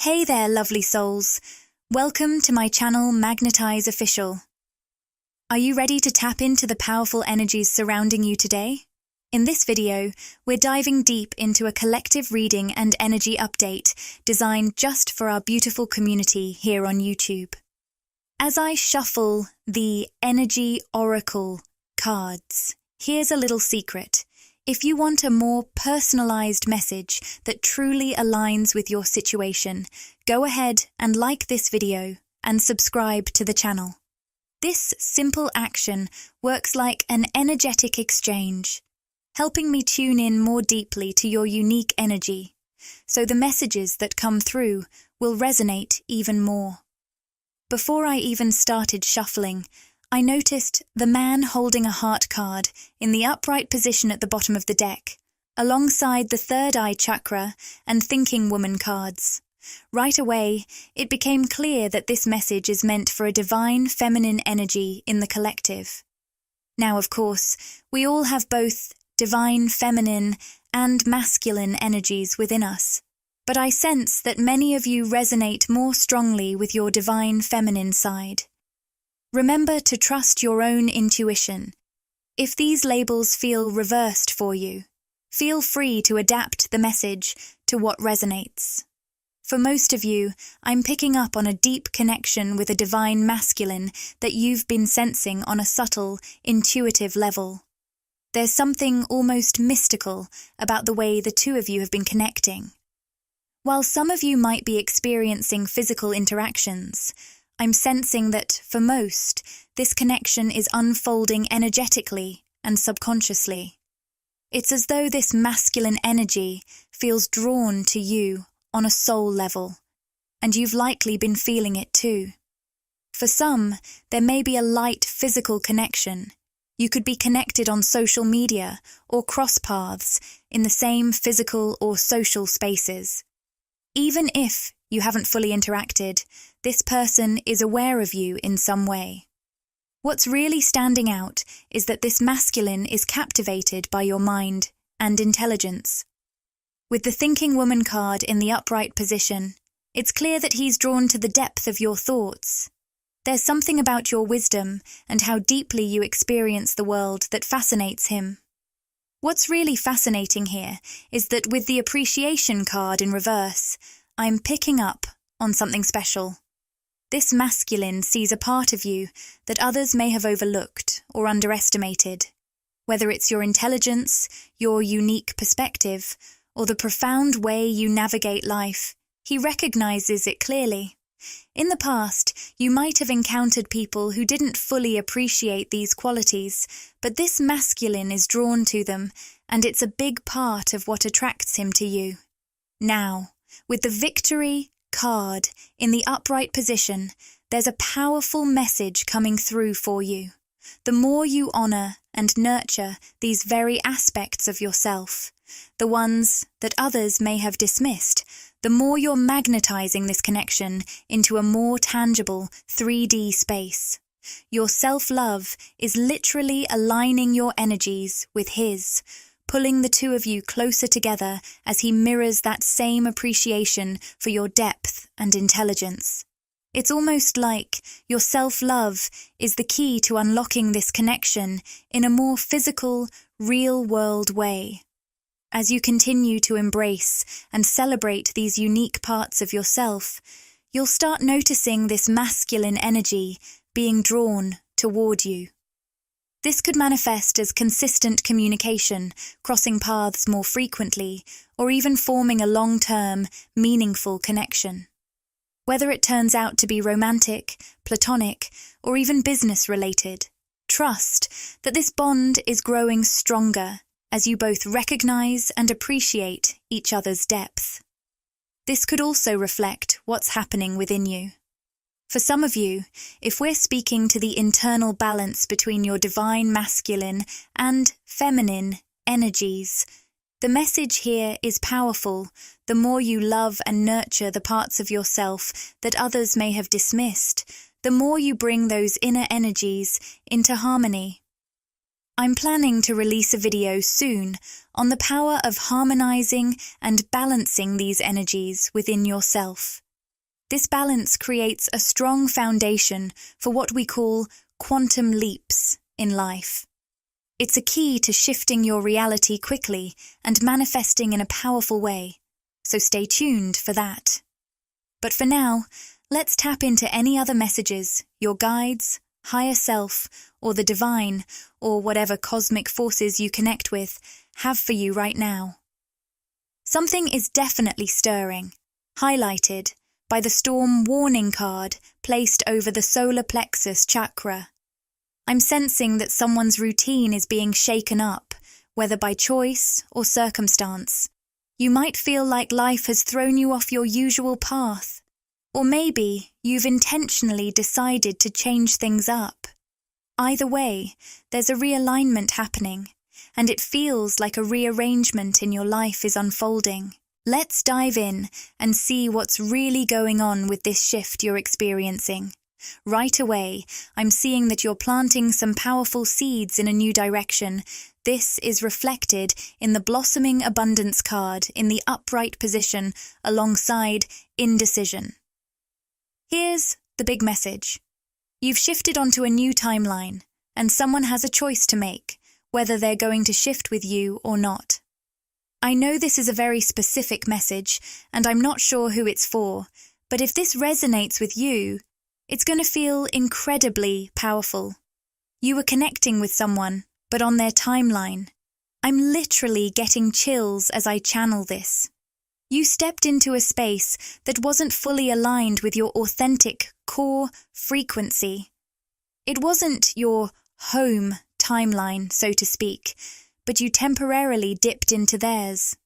Hey there, lovely souls. Welcome to my channel, Magnetize Official. Are you ready to tap into the powerful energies surrounding you today? In this video, we're diving deep into a collective reading and energy update designed just for our beautiful community here on YouTube. As I shuffle the Energy Oracle cards, here's a little secret. If you want a more personalized message that truly aligns with your situation, go ahead and like this video and subscribe to the channel. This simple action works like an energetic exchange, helping me tune in more deeply to your unique energy, so the messages that come through will resonate even more. Before I even started shuffling, I noticed the man holding a heart card in the upright position at the bottom of the deck, alongside the third eye chakra and thinking woman cards. Right away, it became clear that this message is meant for a divine feminine energy in the collective. Now, of course, we all have both divine feminine and masculine energies within us, but I sense that many of you resonate more strongly with your divine feminine side. Remember to trust your own intuition. If these labels feel reversed for you, feel free to adapt the message to what resonates. For most of you, I'm picking up on a deep connection with a divine masculine that you've been sensing on a subtle, intuitive level. There's something almost mystical about the way the two of you have been connecting. While some of you might be experiencing physical interactions, I'm sensing that, for most, this connection is unfolding energetically and subconsciously. It's as though this masculine energy feels drawn to you on a soul level, and you've likely been feeling it too. For some, there may be a light physical connection. You could be connected on social media or cross paths in the same physical or social spaces. Even if you haven't fully interacted, this person is aware of you in some way. What's really standing out is that this masculine is captivated by your mind and intelligence. With the thinking woman card in the upright position, it's clear that he's drawn to the depth of your thoughts. There's something about your wisdom and how deeply you experience the world that fascinates him. What's really fascinating here is that with the appreciation card in reverse, I'm picking up on something special. This masculine sees a part of you that others may have overlooked or underestimated. Whether it's your intelligence, your unique perspective, or the profound way you navigate life, he recognizes it clearly. In the past, you might have encountered people who didn't fully appreciate these qualities, but this masculine is drawn to them, and it's a big part of what attracts him to you. Now, with the victory card in the upright position, there's a powerful message coming through for you. The more you honor and nurture these very aspects of yourself, the ones that others may have dismissed, the more you're magnetizing this connection into a more tangible 3D space. Your self-love is literally aligning your energies with his, pulling the two of you closer together as he mirrors that same appreciation for your depth and intelligence. It's almost like your self-love is the key to unlocking this connection in a more physical, real-world way. As you continue to embrace and celebrate these unique parts of yourself, you'll start noticing this masculine energy being drawn toward you. This could manifest as consistent communication, crossing paths more frequently, or even forming a long-term, meaningful connection. Whether it turns out to be romantic, platonic, or even business-related, trust that this bond is growing stronger as you both recognize and appreciate each other's depth. This could also reflect what's happening within you. For some of you, if we're speaking to the internal balance between your divine masculine and feminine energies, the message here is powerful. The more you love and nurture the parts of yourself that others may have dismissed, the more you bring those inner energies into harmony. I'm planning to release a video soon on the power of harmonizing and balancing these energies within yourself. This balance creates a strong foundation for what we call quantum leaps in life. It's a key to shifting your reality quickly and manifesting in a powerful way, so stay tuned for that. But for now, let's tap into any other messages your guides, higher self, or the divine, or whatever cosmic forces you connect with, have for you right now. Something is definitely stirring, highlighted by the storm warning card placed over the solar plexus chakra. I'm sensing that someone's routine is being shaken up, whether by choice or circumstance. You might feel like life has thrown you off your usual path, or maybe you've intentionally decided to change things up. Either way, there's a realignment happening, and it feels like a rearrangement in your life is unfolding. Let's dive in and see what's really going on with this shift you're experiencing. Right away, I'm seeing that you're planting some powerful seeds in a new direction. This is reflected in the blossoming abundance card in the upright position alongside indecision. Here's the big message. You've shifted onto a new timeline, and someone has a choice to make, whether they're going to shift with you or not. I know this is a very specific message, and I'm not sure who it's for, but if this resonates with you, it's going to feel incredibly powerful. You were connecting with someone, but on their timeline. I'm literally getting chills as I channel this. You stepped into a space that wasn't fully aligned with your authentic core frequency. It wasn't your home timeline, so to speak, but you temporarily dipped into theirs.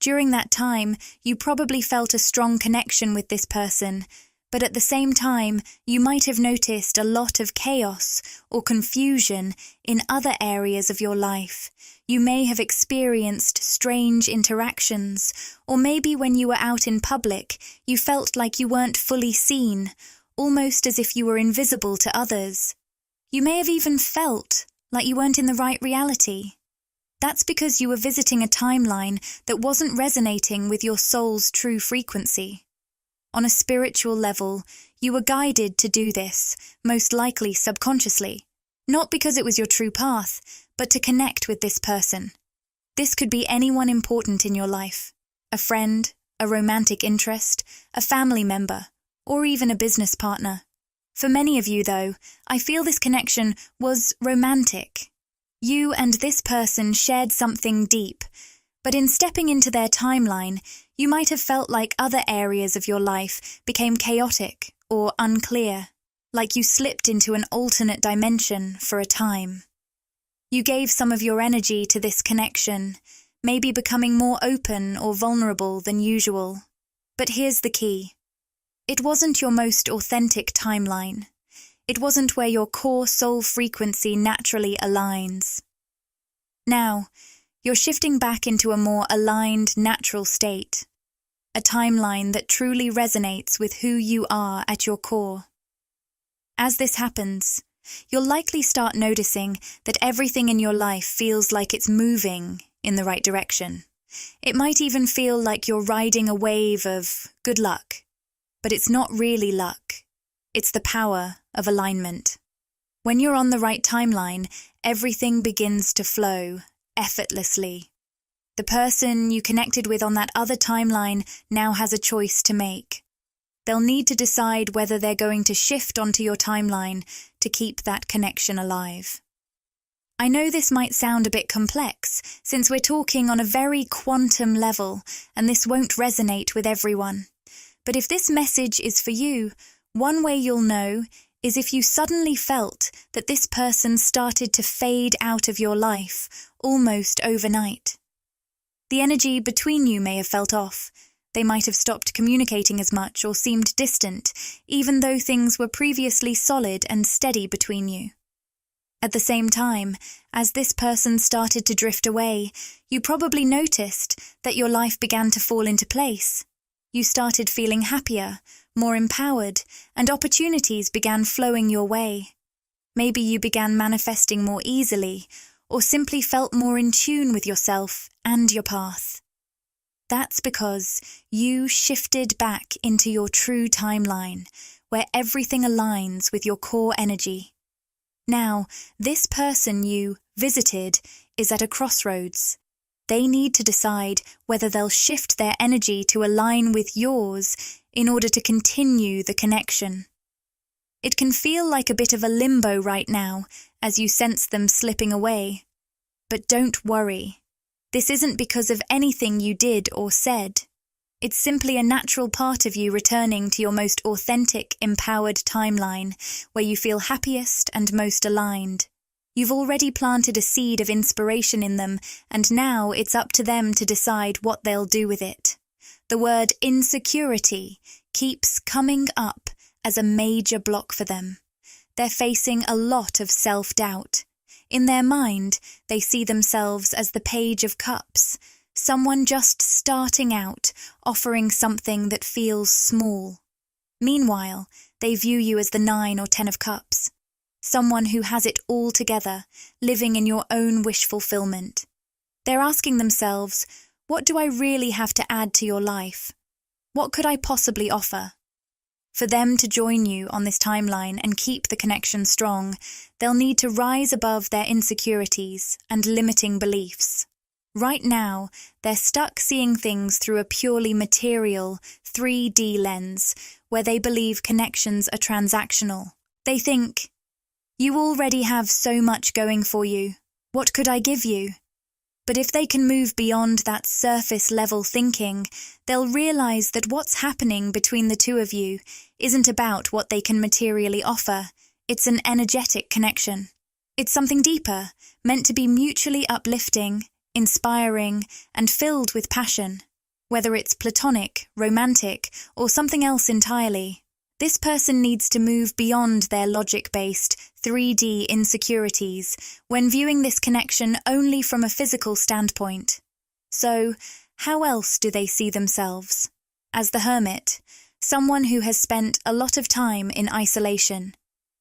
During that time, you probably felt a strong connection with this person, but at the same time, you might have noticed a lot of chaos or confusion in other areas of your life. You may have experienced strange interactions, or maybe when you were out in public, you felt like you weren't fully seen, almost as if you were invisible to others. You may have even felt like you weren't in the right reality. That's because you were visiting a timeline that wasn't resonating with your soul's true frequency. On a spiritual level, you were guided to do this, most likely subconsciously, not because it was your true path, but to connect with this person. This could be anyone important in your life, a friend, a romantic interest, a family member, or even a business partner. For many of you, though, I feel this connection was romantic. You and this person shared something deep, but in stepping into their timeline, you might have felt like other areas of your life became chaotic or unclear, like you slipped into an alternate dimension for a time. You gave some of your energy to this connection, maybe becoming more open or vulnerable than usual. But here's the key. It wasn't your most authentic timeline. It wasn't where your core soul frequency naturally aligns. Now, you're shifting back into a more aligned, natural state, a timeline that truly resonates with who you are at your core. As this happens, you'll likely start noticing that everything in your life feels like it's moving in the right direction. It might even feel like you're riding a wave of good luck, but it's not really luck. It's the power of alignment. When you're on the right timeline, everything begins to flow effortlessly. The person you connected with on that other timeline now has a choice to make. They'll need to decide whether they're going to shift onto your timeline to keep that connection alive. I know this might sound a bit complex, since we're talking on a very quantum level, and this won't resonate with everyone. But if this message is for you, one way you'll know is if you suddenly felt that this person started to fade out of your life, almost overnight. The energy between you may have felt off. They might have stopped communicating as much or seemed distant, even though things were previously solid and steady between you. At the same time, as this person started to drift away, you probably noticed that your life began to fall into place. You started feeling happier, more empowered, and opportunities began flowing your way. Maybe you began manifesting more easily, or simply felt more in tune with yourself and your path. That's because you shifted back into your true timeline, where everything aligns with your core energy. Now, this person you visited is at a crossroads. They need to decide whether they'll shift their energy to align with yours in order to continue the connection. It can feel like a bit of a limbo right now as you sense them slipping away. But don't worry. This isn't because of anything you did or said. It's simply a natural part of you returning to your most authentic, empowered timeline, where you feel happiest and most aligned. You've already planted a seed of inspiration in them, and now it's up to them to decide what they'll do with it. The word insecurity keeps coming up as a major block for them. They're facing a lot of self-doubt. In their mind, they see themselves as the Page of Cups, someone just starting out, offering something that feels small. Meanwhile, they view you as the 9 or 10 of Cups, someone who has it all together, living in your own wish fulfillment. They're asking themselves, what do I really have to add to your life? What could I possibly offer? For them to join you on this timeline and keep the connection strong, they'll need to rise above their insecurities and limiting beliefs. Right now, they're stuck seeing things through a purely material, 3D lens, where they believe connections are transactional. They think, you already have so much going for you. What could I give you? But if they can move beyond that surface-level thinking, they'll realize that what's happening between the two of you isn't about what they can materially offer. It's an energetic connection. It's something deeper, meant to be mutually uplifting, inspiring, and filled with passion. Whether it's platonic, romantic, or something else entirely, this person needs to move beyond their logic-based, 3D insecurities when viewing this connection only from a physical standpoint. So, how else do they see themselves? As the hermit, someone who has spent a lot of time in isolation.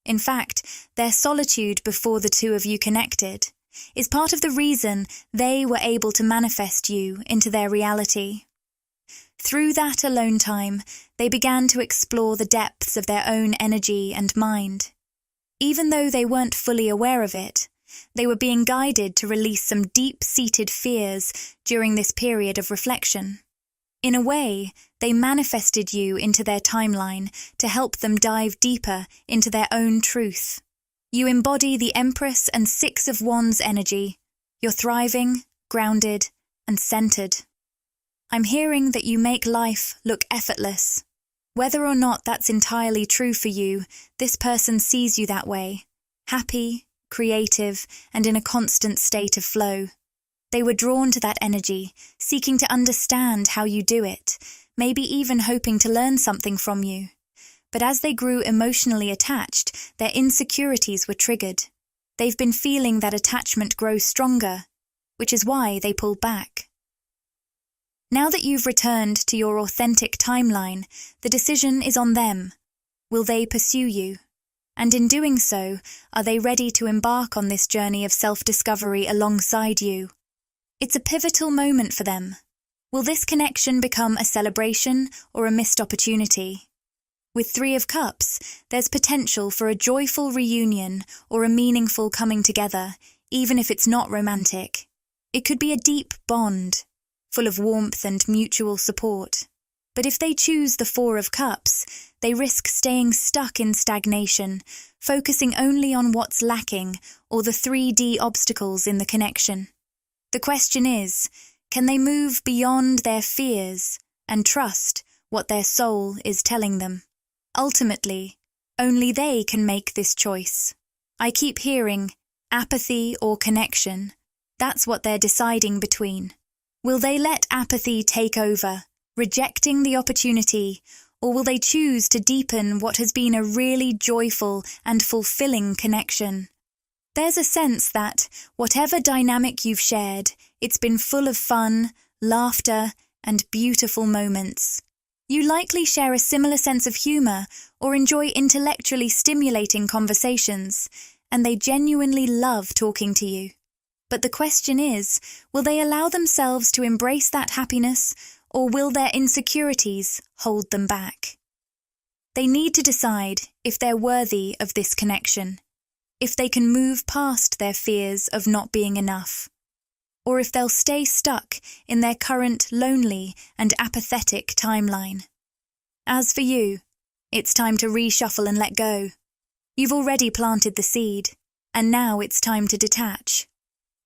In fact, their solitude before the two of you connected is part of the reason they were able to manifest you into their reality. Through that alone time, they began to explore the depths of their own energy and mind. Even though they weren't fully aware of it, they were being guided to release some deep-seated fears during this period of reflection. In a way, they manifested you into their timeline to help them dive deeper into their own truth. You embody the Empress and 6 of Wands energy. You're thriving, grounded, and centered. I'm hearing that you make life look effortless. Whether or not that's entirely true for you, this person sees you that way, happy, creative, and in a constant state of flow. They were drawn to that energy, seeking to understand how you do it, maybe even hoping to learn something from you. But as they grew emotionally attached, their insecurities were triggered. They've been feeling that attachment grow stronger, which is why they pulled back. Now that you've returned to your authentic timeline, the decision is on them. Will they pursue you? And in doing so, are they ready to embark on this journey of self-discovery alongside you? It's a pivotal moment for them. Will this connection become a celebration or a missed opportunity? With 3 of Cups, there's potential for a joyful reunion or a meaningful coming together, even if it's not romantic. It could be a deep bond, full of warmth and mutual support. But if they choose the 4 of Cups, they risk staying stuck in stagnation, focusing only on what's lacking or the 3D obstacles in the connection. The question is, can they move beyond their fears and trust what their soul is telling them? Ultimately, only they can make this choice. I keep hearing apathy or connection. That's what they're deciding between. Will they let apathy take over, rejecting the opportunity, or will they choose to deepen what has been a really joyful and fulfilling connection? There's a sense that, whatever dynamic you've shared, it's been full of fun, laughter, and beautiful moments. You likely share a similar sense of humour or enjoy intellectually stimulating conversations, and they genuinely love talking to you. But the question is, will they allow themselves to embrace that happiness, or will their insecurities hold them back? They need to decide if they're worthy of this connection, if they can move past their fears of not being enough, or if they'll stay stuck in their current lonely and apathetic timeline. As for you, it's time to reshuffle and let go. You've already planted the seed, and now it's time to detach.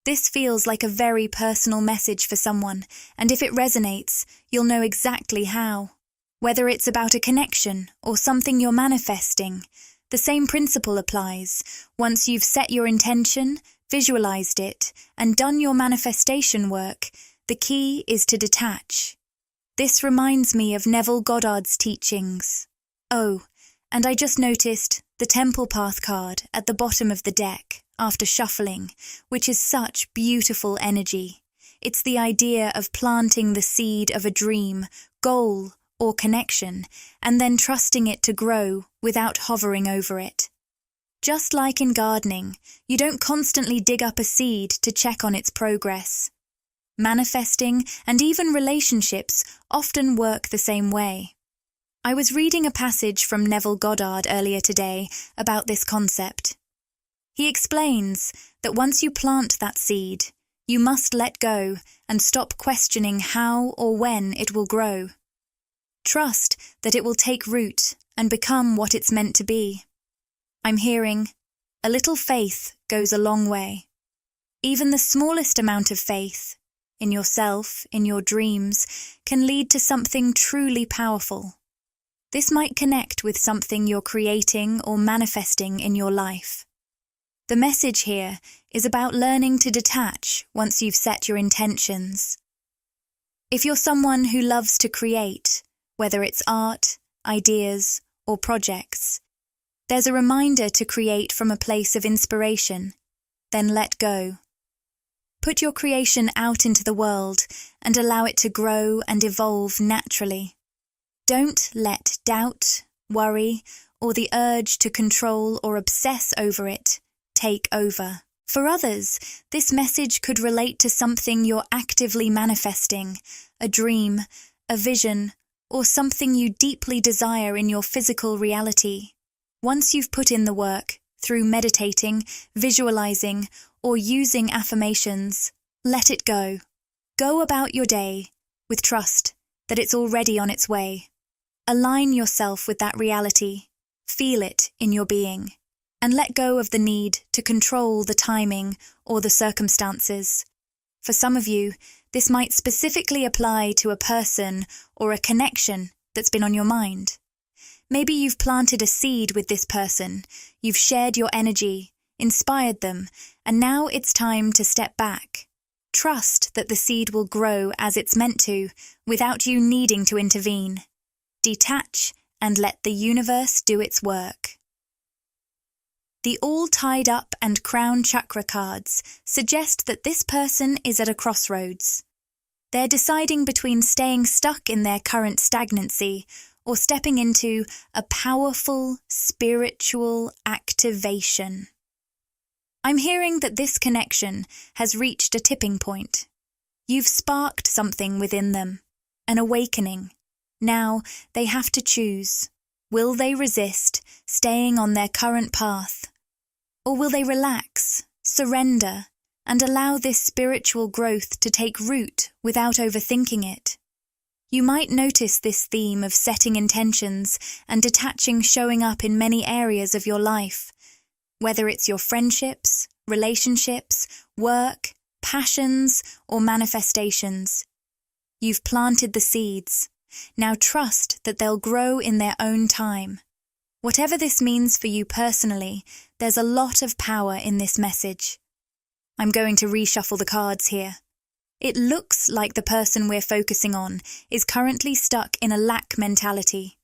This feels like a very personal message for someone, and if it resonates, you'll know exactly how. Whether it's about a connection or something you're manifesting, the same principle applies. Once you've set your intention, visualized it, and done your manifestation work, the key is to detach. This reminds me of Neville Goddard's teachings. Oh, and I just noticed the Temple Path card at the bottom of the deck after shuffling, which is such beautiful energy. It's the idea of planting the seed of a dream, goal, or connection, and then trusting it to grow without hovering over it. Just like in gardening, you don't constantly dig up a seed to check on its progress. Manifesting and even relationships often work the same way. I was reading a passage from Neville Goddard earlier today about this concept. He explains that once you plant that seed, you must let go and stop questioning how or when it will grow. Trust that it will take root and become what it's meant to be. I'm hearing, a little faith goes a long way. Even the smallest amount of faith, in yourself, in your dreams, can lead to something truly powerful. This might connect with something you're creating or manifesting in your life. The message here is about learning to detach once you've set your intentions. If you're someone who loves to create, whether it's art, ideas, or projects, there's a reminder to create from a place of inspiration, then let go. Put your creation out into the world and allow it to grow and evolve naturally. Don't let doubt, worry, or the urge to control or obsess over it take over. For others, this message could relate to something you're actively manifesting, a dream, a vision, or something you deeply desire in your physical reality. Once you've put in the work, through meditating, visualizing, or using affirmations, let it go. Go about your day with trust that it's already on its way. Align yourself with that reality, feel it in your being, and let go of the need to control the timing or the circumstances. For some of you, this might specifically apply to a person or a connection that's been on your mind. Maybe you've planted a seed with this person, you've shared your energy, inspired them, and now it's time to step back. Trust that the seed will grow as it's meant to, without you needing to intervene. Detach and let the universe do its work. The all tied up and crown chakra cards suggest that this person is at a crossroads. They're deciding between staying stuck in their current stagnancy or stepping into a powerful spiritual activation. I'm hearing that this connection has reached a tipping point. You've sparked something within them, an awakening. Now they have to choose. Will they resist staying on their current path? Or will they relax, surrender, and allow this spiritual growth to take root without overthinking it? You might notice this theme of setting intentions and detaching showing up in many areas of your life, whether it's your friendships, relationships, work, passions, or manifestations. You've planted the seeds. Now trust that they'll grow in their own time. Whatever this means for you personally, there's a lot of power in this message. I'm going to reshuffle the cards here. It looks like the person we're focusing on is currently stuck in a lack mentality.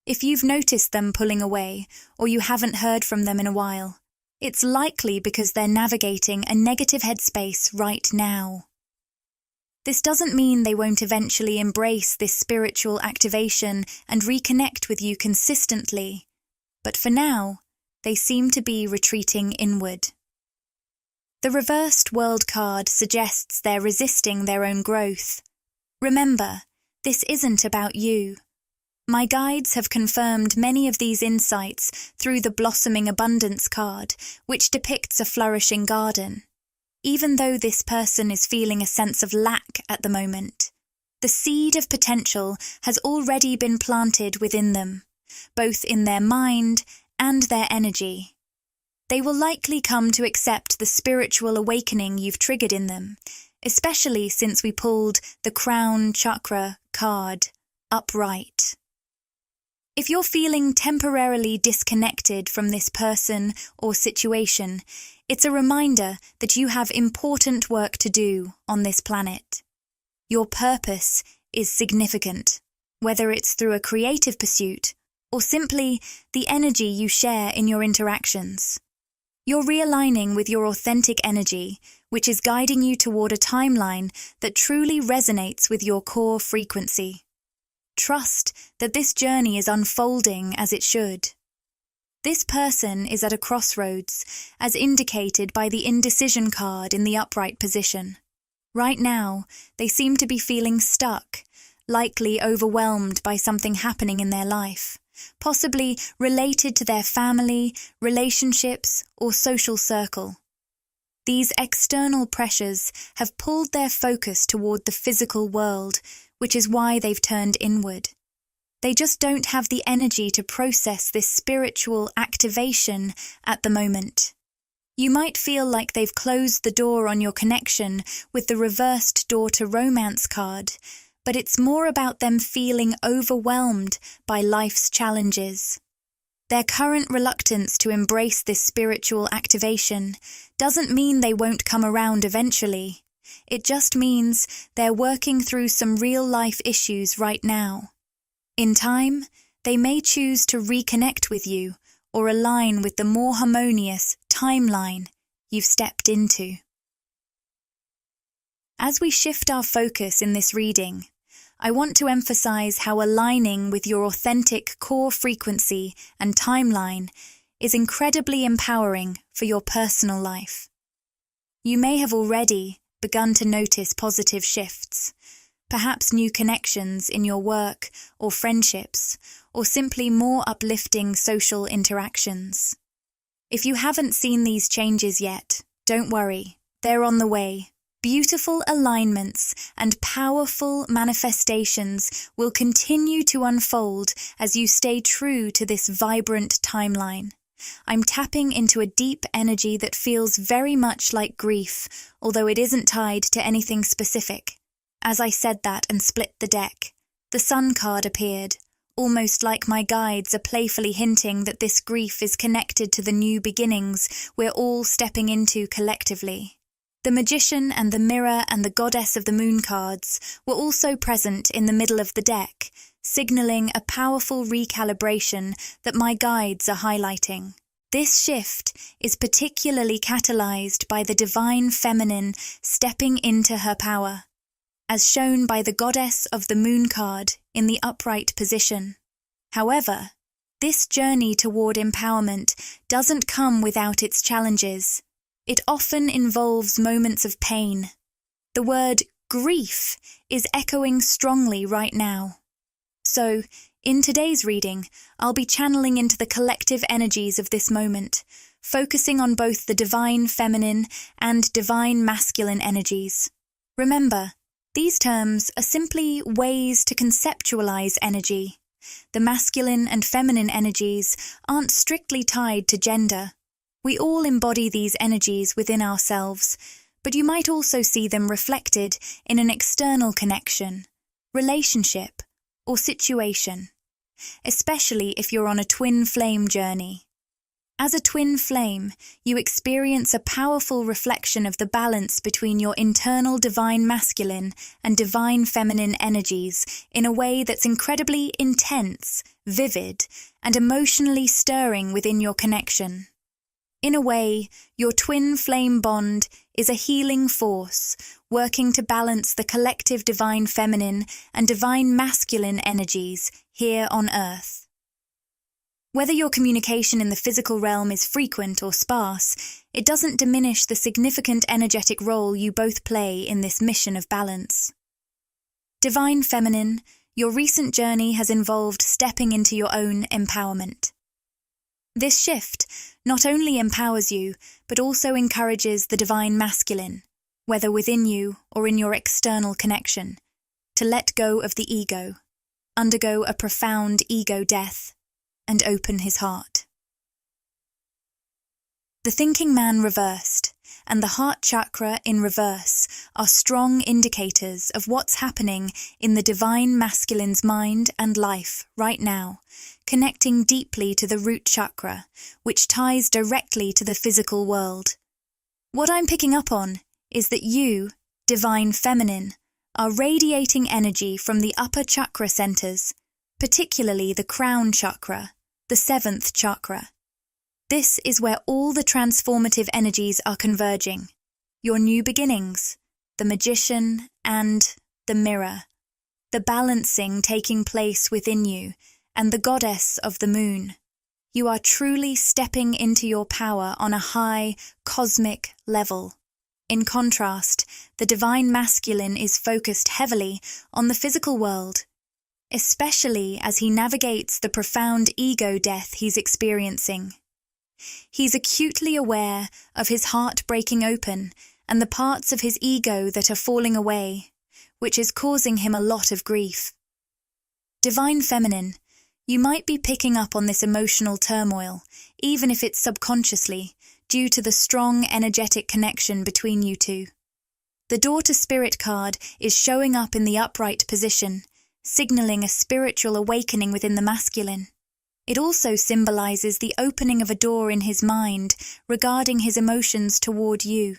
If you've noticed them pulling away, or you haven't heard from them in a while, it's likely because they're navigating a negative headspace right now. This doesn't mean they won't eventually embrace this spiritual activation and reconnect with you consistently, but for now, they seem to be retreating inward. The reversed world card suggests they're resisting their own growth. Remember, this isn't about you. My guides have confirmed many of these insights through the blossoming abundance card, which depicts a flourishing garden. Even though this person is feeling a sense of lack at the moment, the seed of potential has already been planted within them, both in their mind and their energy. They will likely come to accept the spiritual awakening you've triggered in them, especially since we pulled the crown chakra card upright. If you're feeling temporarily disconnected from this person or situation, it's a reminder that you have important work to do on this planet. Your purpose is significant, whether it's through a creative pursuit or simply the energy you share in your interactions. You're realigning with your authentic energy, which is guiding you toward a timeline that truly resonates with your core frequency. Trust that this journey is unfolding as it should. This person is at a crossroads, as indicated by the indecision card in the upright position. Right now, they seem to be feeling stuck, likely overwhelmed by something happening in their life, possibly related to their family, relationships, or social circle. These external pressures have pulled their focus toward the physical world, which is why they've turned inward. They just don't have the energy to process this spiritual activation at the moment. You might feel like they've closed the door on your connection with the reversed door to romance card, but it's more about them feeling overwhelmed by life's challenges. Their current reluctance to embrace this spiritual activation doesn't mean they won't come around eventually. It just means they're working through some real-life issues right now. In time, they may choose to reconnect with you or align with the more harmonious timeline you've stepped into. As we shift our focus in this reading, I want to emphasize how aligning with your authentic core frequency and timeline is incredibly empowering for your personal life. You may have already begun to notice positive shifts, perhaps new connections in your work or friendships, or simply more uplifting social interactions. If you haven't seen these changes yet, don't worry, they're on the way. Beautiful alignments and powerful manifestations will continue to unfold as you stay true to this vibrant timeline. I'm tapping into a deep energy that feels very much like grief, although it isn't tied to anything specific. As I said that and split the deck, the Sun card appeared, almost like my guides are playfully hinting that this grief is connected to the new beginnings we're all stepping into collectively. The Magician and the Mirror and the Goddess of the Moon cards were also present in the middle of the deck, signaling a powerful recalibration that my guides are highlighting. This shift is particularly catalyzed by the divine feminine stepping into her power, as shown by the Goddess of the Moon card in the upright position. However, this journey toward empowerment doesn't come without its challenges. It often involves moments of pain. The word grief is echoing strongly right now. So, in today's reading, I'll be channeling into the collective energies of this moment, focusing on both the divine feminine and divine masculine energies. Remember, these terms are simply ways to conceptualize energy. The masculine and feminine energies aren't strictly tied to gender. We all embody these energies within ourselves, but you might also see them reflected in an external connection, relationship, or situation, especially if you're on a twin flame journey. As a twin flame, you experience a powerful reflection of the balance between your internal divine masculine and divine feminine energies in a way that's incredibly intense, vivid, and emotionally stirring within your connection. In a way, your twin flame bond is a healing force, working to balance the collective divine feminine and divine masculine energies here on Earth. Whether your communication in the physical realm is frequent or sparse, it doesn't diminish the significant energetic role you both play in this mission of balance. Divine Feminine, your recent journey has involved stepping into your own empowerment. This shift not only empowers you, but also encourages the Divine Masculine, whether within you or in your external connection, to let go of the ego, undergo a profound ego death, and open his heart. The thinking man reversed and the heart chakra in reverse are strong indicators of what's happening in the Divine Masculine's mind and life right now, connecting deeply to the root chakra, which ties directly to the physical world. What I'm picking up on is that you, Divine Feminine, are radiating energy from the upper chakra centers, particularly the crown chakra, the 7th chakra. This is where all the transformative energies are converging. Your new beginnings, the magician and the mirror, the balancing taking place within you, and the goddess of the moon. You are truly stepping into your power on a high, cosmic level. In contrast, the Divine Masculine is focused heavily on the physical world, especially as he navigates the profound ego death he's experiencing. He's acutely aware of his heart breaking open and the parts of his ego that are falling away, which is causing him a lot of grief. Divine Feminine, you might be picking up on this emotional turmoil, even if it's subconsciously, due to the strong energetic connection between you two. The Daughter Spirit card is showing up in the upright position, signaling a spiritual awakening within the masculine. It also symbolizes the opening of a door in his mind regarding his emotions toward you.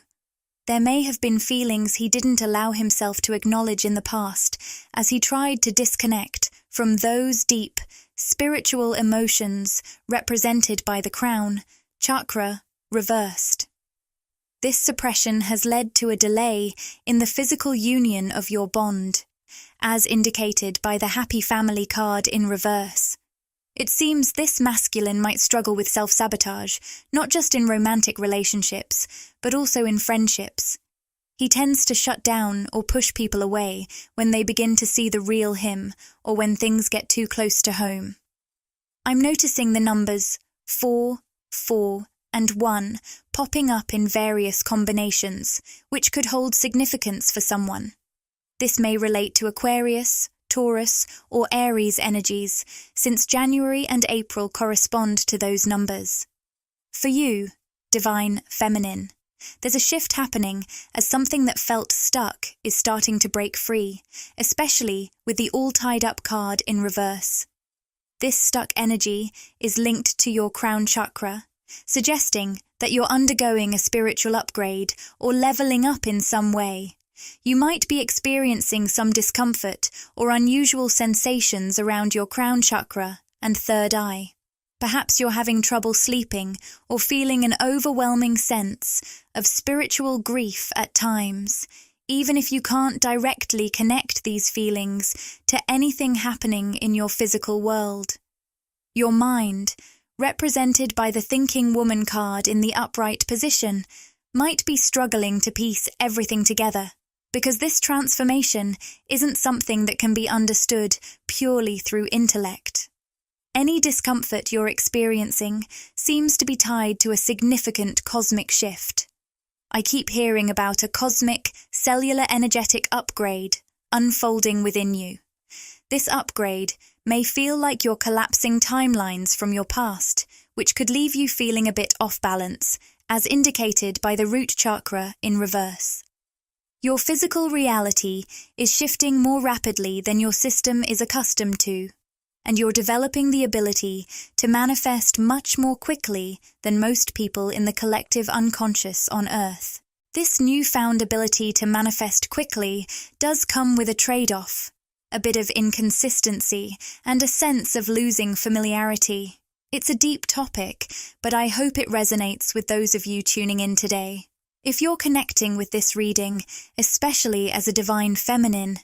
There may have been feelings he didn't allow himself to acknowledge in the past as he tried to disconnect from those deep, spiritual emotions represented by the crown chakra reversed. This suppression has led to a delay in the physical union of your bond, as indicated by the Happy Family card in reverse. It seems this masculine might struggle with self-sabotage, not just in romantic relationships, but also in friendships. He tends to shut down or push people away when they begin to see the real him or when things get too close to home. I'm noticing the numbers 4, 4, and 1 popping up in various combinations, which could hold significance for someone. This may relate to Aquarius, Taurus, or Aries energies, since January and April correspond to those numbers. For you, Divine Feminine, there's a shift happening as something that felt stuck is starting to break free, especially with the all tied up card in reverse. This stuck energy is linked to your crown chakra, suggesting that you're undergoing a spiritual upgrade or leveling up in some way. You might be experiencing some discomfort or unusual sensations around your crown chakra and third eye. Perhaps you're having trouble sleeping or feeling an overwhelming sense of spiritual grief at times, even if you can't directly connect these feelings to anything happening in your physical world. Your mind, represented by the Thinking Woman card in the upright position, might be struggling to piece everything together, because this transformation isn't something that can be understood purely through intellect. Any discomfort you're experiencing seems to be tied to a significant cosmic shift. I keep hearing about a cosmic, cellular energetic upgrade unfolding within you. This upgrade may feel like you're collapsing timelines from your past, which could leave you feeling a bit off balance, as indicated by the root chakra in reverse. Your physical reality is shifting more rapidly than your system is accustomed to, and you're developing the ability to manifest much more quickly than most people in the collective unconscious on Earth. This newfound ability to manifest quickly does come with a trade-off, a bit of inconsistency, and a sense of losing familiarity. It's a deep topic, but I hope it resonates with those of you tuning in today. If you're connecting with this reading, especially as a Divine Feminine,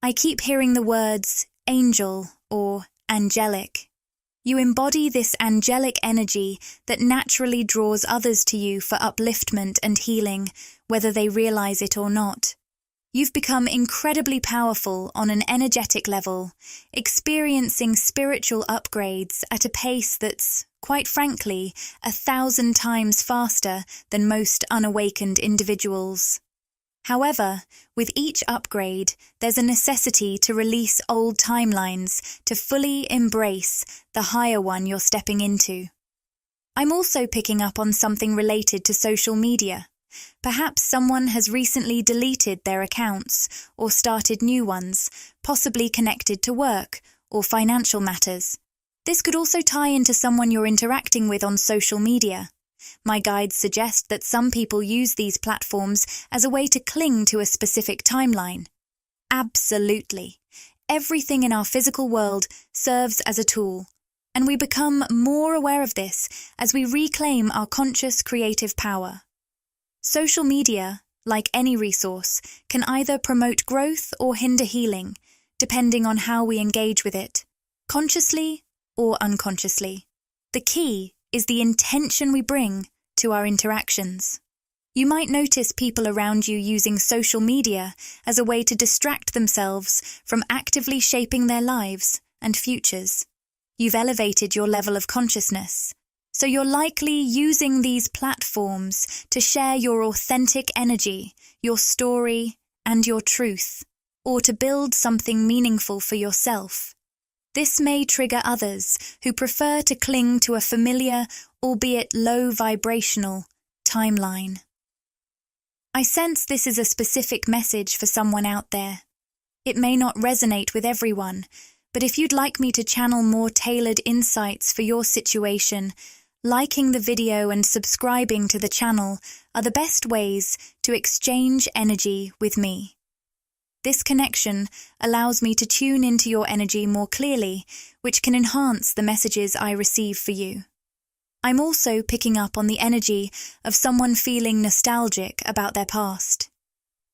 I keep hearing the words angel or angelic. You embody this angelic energy that naturally draws others to you for upliftment and healing, whether they realize it or not. You've become incredibly powerful on an energetic level, experiencing spiritual upgrades at a pace that's, quite frankly, 1,000 times faster than most unawakened individuals. However, with each upgrade, there's a necessity to release old timelines to fully embrace the higher one you're stepping into. I'm also picking up on something related to social media. Perhaps someone has recently deleted their accounts or started new ones, possibly connected to work or financial matters. This could also tie into someone you're interacting with on social media. My guides suggest that some people use these platforms as a way to cling to a specific timeline. Absolutely. Everything in our physical world serves as a tool, and we become more aware of this as we reclaim our conscious creative power. Social media, like any resource, can either promote growth or hinder healing, depending on how we engage with it, consciously or unconsciously. The key is the intention we bring to our interactions. You might notice people around you using social media as a way to distract themselves from actively shaping their lives and futures. You've elevated your level of consciousness, so you're likely using these platforms to share your authentic energy, your story, and your truth, or to build something meaningful for yourself. This may trigger others who prefer to cling to a familiar, albeit low-vibrational, timeline. I sense this is a specific message for someone out there. It may not resonate with everyone, but if you'd like me to channel more tailored insights for your situation, liking the video and subscribing to the channel are the best ways to exchange energy with me. This connection allows me to tune into your energy more clearly, which can enhance the messages I receive for you. I'm also picking up on the energy of someone feeling nostalgic about their past.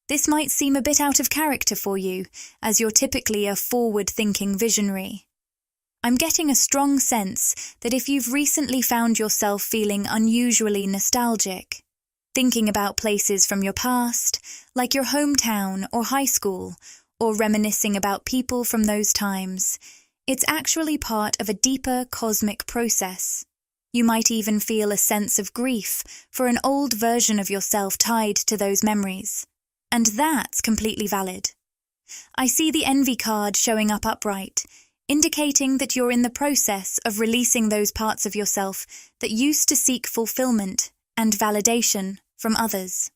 This might seem a bit out of character for you, as you're typically a forward-thinking visionary. I'm getting a strong sense that if you've recently found yourself feeling unusually nostalgic, thinking about places from your past, like your hometown or high school, or reminiscing about people from those times, it's actually part of a deeper cosmic process. You might even feel a sense of grief for an old version of yourself tied to those memories. And that's completely valid. I see the envy card showing up upright, indicating that you're in the process of releasing those parts of yourself that used to seek fulfillment and validation from others.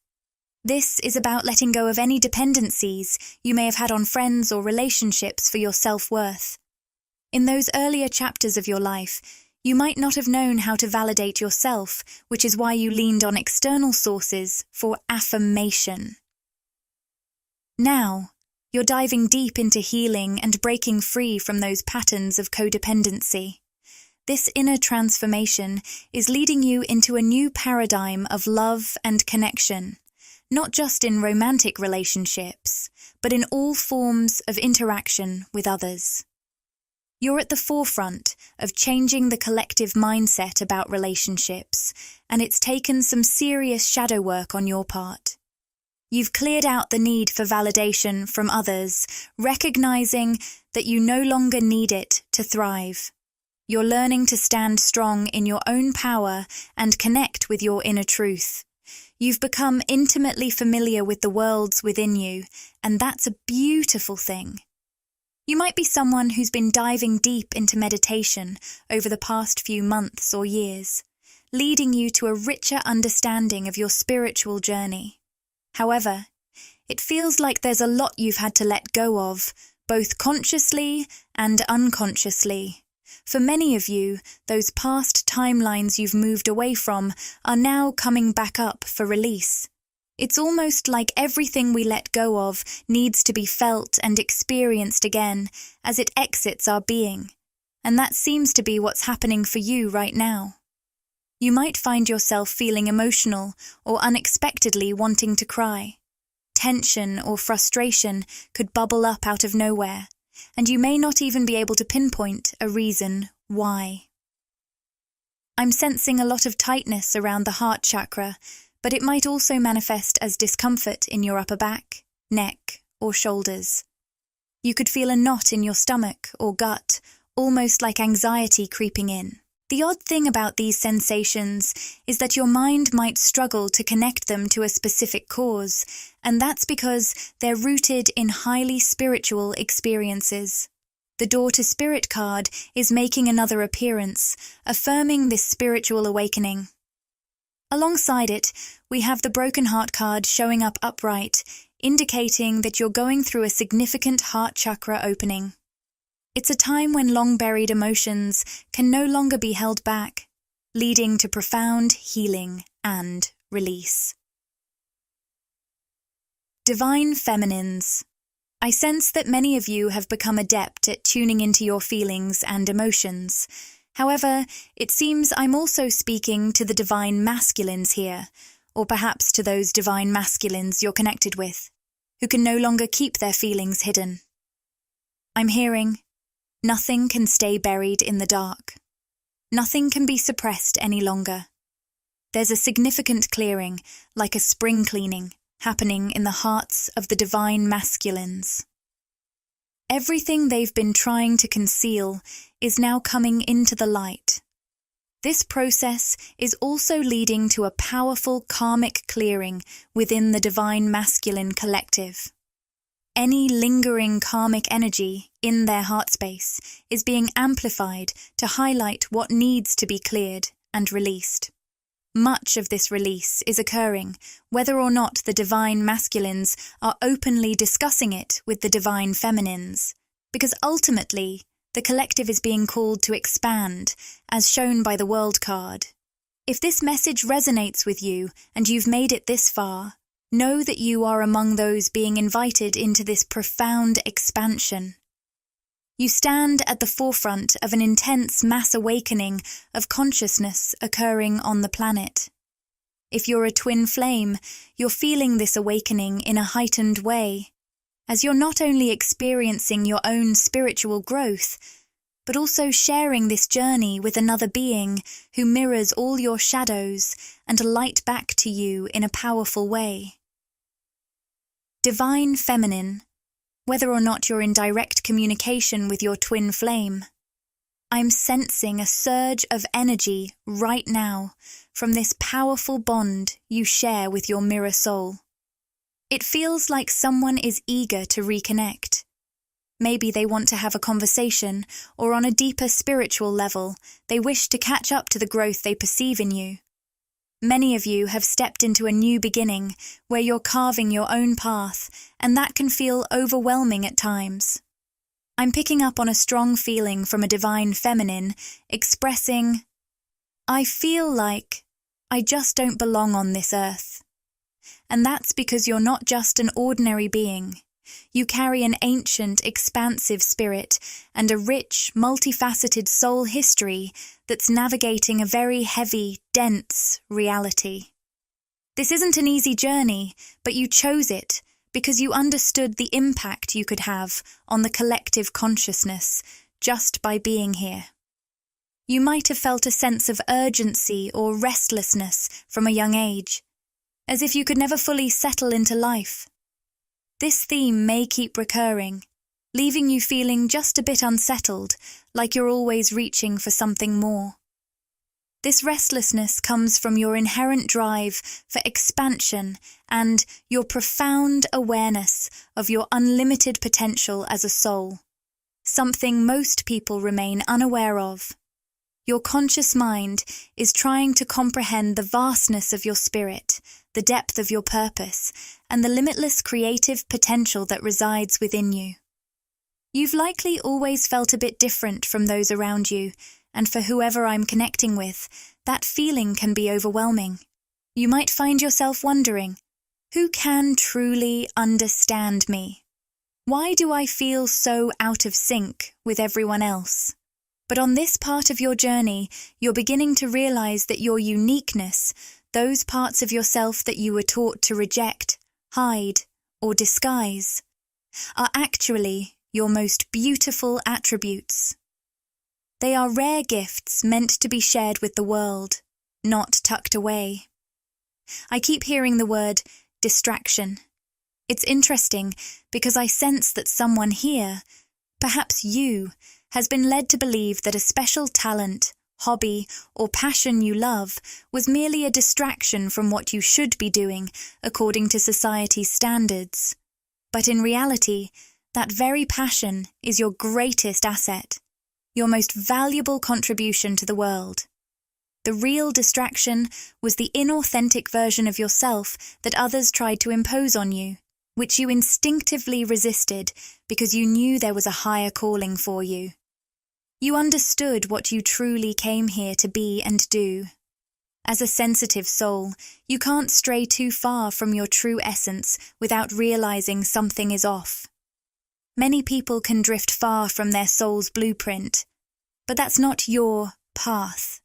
This is about letting go of any dependencies you may have had on friends or relationships for your self-worth. In those earlier chapters of your life, you might not have known how to validate yourself, which is why you leaned on external sources for affirmation. Now, you're diving deep into healing and breaking free from those patterns of codependency. This inner transformation is leading you into a new paradigm of love and connection, not just in romantic relationships, but in all forms of interaction with others. You're at the forefront of changing the collective mindset about relationships, and it's taken some serious shadow work on your part. You've cleared out the need for validation from others, recognizing that you no longer need it to thrive. You're learning to stand strong in your own power and connect with your inner truth. You've become intimately familiar with the worlds within you, and that's a beautiful thing. You might be someone who's been diving deep into meditation over the past few months or years, leading you to a richer understanding of your spiritual journey. However, it feels like there's a lot you've had to let go of, both consciously and unconsciously. For many of you, those past timelines you've moved away from are now coming back up for release. It's almost like everything we let go of needs to be felt and experienced again as it exits our being, and that seems to be what's happening for you right now. You might find yourself feeling emotional or unexpectedly wanting to cry. Tension or frustration could bubble up out of nowhere, and you may not even be able to pinpoint a reason why. I'm sensing a lot of tightness around the heart chakra, but it might also manifest as discomfort in your upper back, neck, or shoulders. You could feel a knot in your stomach or gut, almost like anxiety creeping in. The odd thing about these sensations is that your mind might struggle to connect them to a specific cause, and that's because they're rooted in highly spiritual experiences. The Door to Spirit card is making another appearance, affirming this spiritual awakening. Alongside it, we have the Broken Heart card showing up upright, indicating that you're going through a significant heart chakra opening. It's a time when long-buried emotions can no longer be held back, leading to profound healing and release. Divine Feminines. I sense that many of you have become adept at tuning into your feelings and emotions. However, it seems I'm also speaking to the Divine Masculines here, or perhaps to those Divine Masculines you're connected with, who can no longer keep their feelings hidden. I'm hearing, nothing can stay buried in the dark. Nothing can be suppressed any longer. There's a significant clearing, like a spring cleaning, happening in the hearts of the Divine Masculines. Everything they've been trying to conceal is now coming into the light. This process is also leading to a powerful karmic clearing within the Divine Masculine collective. Any lingering karmic energy in their heart space is being amplified to highlight what needs to be cleared and released. Much of this release is occurring, whether or not the Divine Masculines are openly discussing it with the Divine Feminines, because ultimately, the collective is being called to expand, as shown by the World card. If this message resonates with you and you've made it this far, know that you are among those being invited into this profound expansion. You stand at the forefront of an intense mass awakening of consciousness occurring on the planet. If you're a twin flame, you're feeling this awakening in a heightened way, as you're not only experiencing your own spiritual growth, but also sharing this journey with another being who mirrors all your shadows and light back to you in a powerful way. Divine Feminine. Whether or not you're in direct communication with your twin flame, I'm sensing a surge of energy right now from this powerful bond you share with your mirror soul. It feels like someone is eager to reconnect. Maybe they want to have a conversation, or on a deeper spiritual level, they wish to catch up to the growth they perceive in you. Many of you have stepped into a new beginning where you're carving your own path, and that can feel overwhelming at times. I'm picking up on a strong feeling from a Divine Feminine expressing, I feel like I just don't belong on this earth. And that's because you're not just an ordinary being. You carry an ancient, expansive spirit and a rich, multifaceted soul history that's navigating a very heavy, dense reality. This isn't an easy journey, but you chose it because you understood the impact you could have on the collective consciousness just by being here. You might have felt a sense of urgency or restlessness from a young age, as if you could never fully settle into life. This theme may keep recurring, leaving you feeling just a bit unsettled, like you're always reaching for something more. This restlessness comes from your inherent drive for expansion and your profound awareness of your unlimited potential as a soul, something most people remain unaware of. Your conscious mind is trying to comprehend the vastness of your spirit, the depth of your purpose, and the limitless creative potential that resides within you. You've likely always felt a bit different from those around you, and for whoever I'm connecting with, that feeling can be overwhelming. You might find yourself wondering, who can truly understand me? Why do I feel so out of sync with everyone else? But on this part of your journey, you're beginning to realize that your uniqueness, those parts of yourself that you were taught to reject, hide, or disguise, are actually your most beautiful attributes. They are rare gifts meant to be shared with the world, not tucked away. I keep hearing the word distraction. It's interesting because I sense that someone here, perhaps you, has been led to believe that a special talent, hobby, or passion you love was merely a distraction from what you should be doing according to society's standards. But in reality, that very passion is your greatest asset, your most valuable contribution to the world. The real distraction was the inauthentic version of yourself that others tried to impose on you, which you instinctively resisted because you knew there was a higher calling for you. You understood what you truly came here to be and do. As a sensitive soul, you can't stray too far from your true essence without realizing something is off. Many people can drift far from their soul's blueprint, but that's not your path.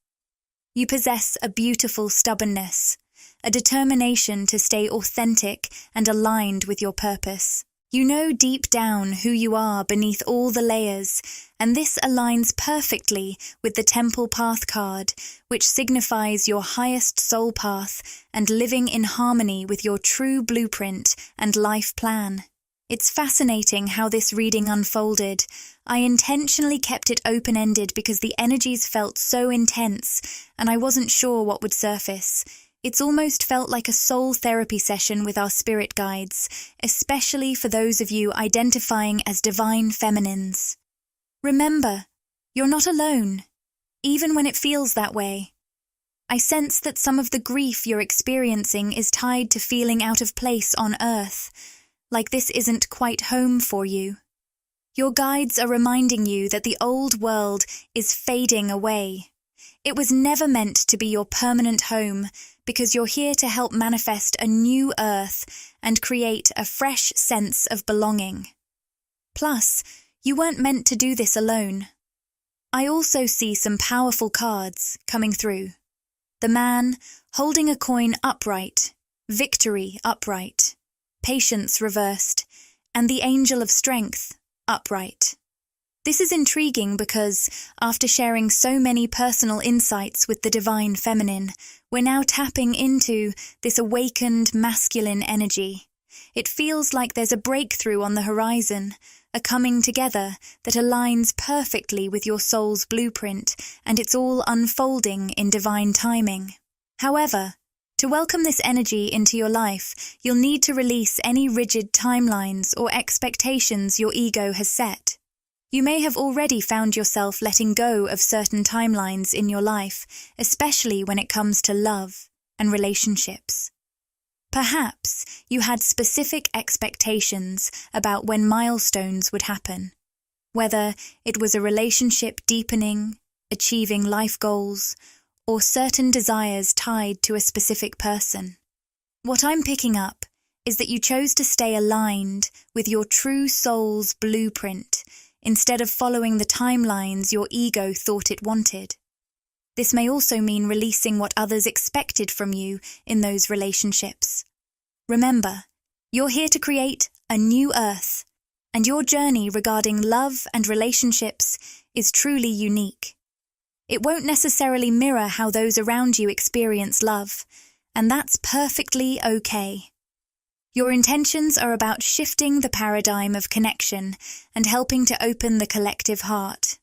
You possess a beautiful stubbornness, a determination to stay authentic and aligned with your purpose. You know deep down who you are beneath all the layers, and this aligns perfectly with the Temple Path card, which signifies your highest soul path and living in harmony with your true blueprint and life plan. It's fascinating how this reading unfolded. I intentionally kept it open-ended because the energies felt so intense, and I wasn't sure what would surface. It's almost felt like a soul therapy session with our spirit guides, especially for those of you identifying as divine feminines. Remember, you're not alone, even when it feels that way. I sense that some of the grief you're experiencing is tied to feeling out of place on Earth, like this isn't quite home for you. Your guides are reminding you that the old world is fading away. It was never meant to be your permanent home, because you're here to help manifest a new Earth and create a fresh sense of belonging. Plus, you weren't meant to do this alone. I also see some powerful cards coming through. The man holding a coin upright, victory upright, patience reversed, and the angel of strength upright. This is intriguing because, after sharing so many personal insights with the divine feminine, we're now tapping into this awakened masculine energy. It feels like there's a breakthrough on the horizon, a coming together that aligns perfectly with your soul's blueprint, and it's all unfolding in divine timing. However, to welcome this energy into your life, you'll need to release any rigid timelines or expectations your ego has set. You may have already found yourself letting go of certain timelines in your life, especially when it comes to love and relationships. Perhaps you had specific expectations about when milestones would happen, whether it was a relationship deepening, achieving life goals, or certain desires tied to a specific person. What I'm picking up is that you chose to stay aligned with your true soul's blueprint instead of following the timelines your ego thought it wanted. This may also mean releasing what others expected from you in those relationships. Remember, you're here to create a new Earth, and your journey regarding love and relationships is truly unique. It won't necessarily mirror how those around you experience love, and that's perfectly okay. Your intentions are about shifting the paradigm of connection and helping to open the collective heart.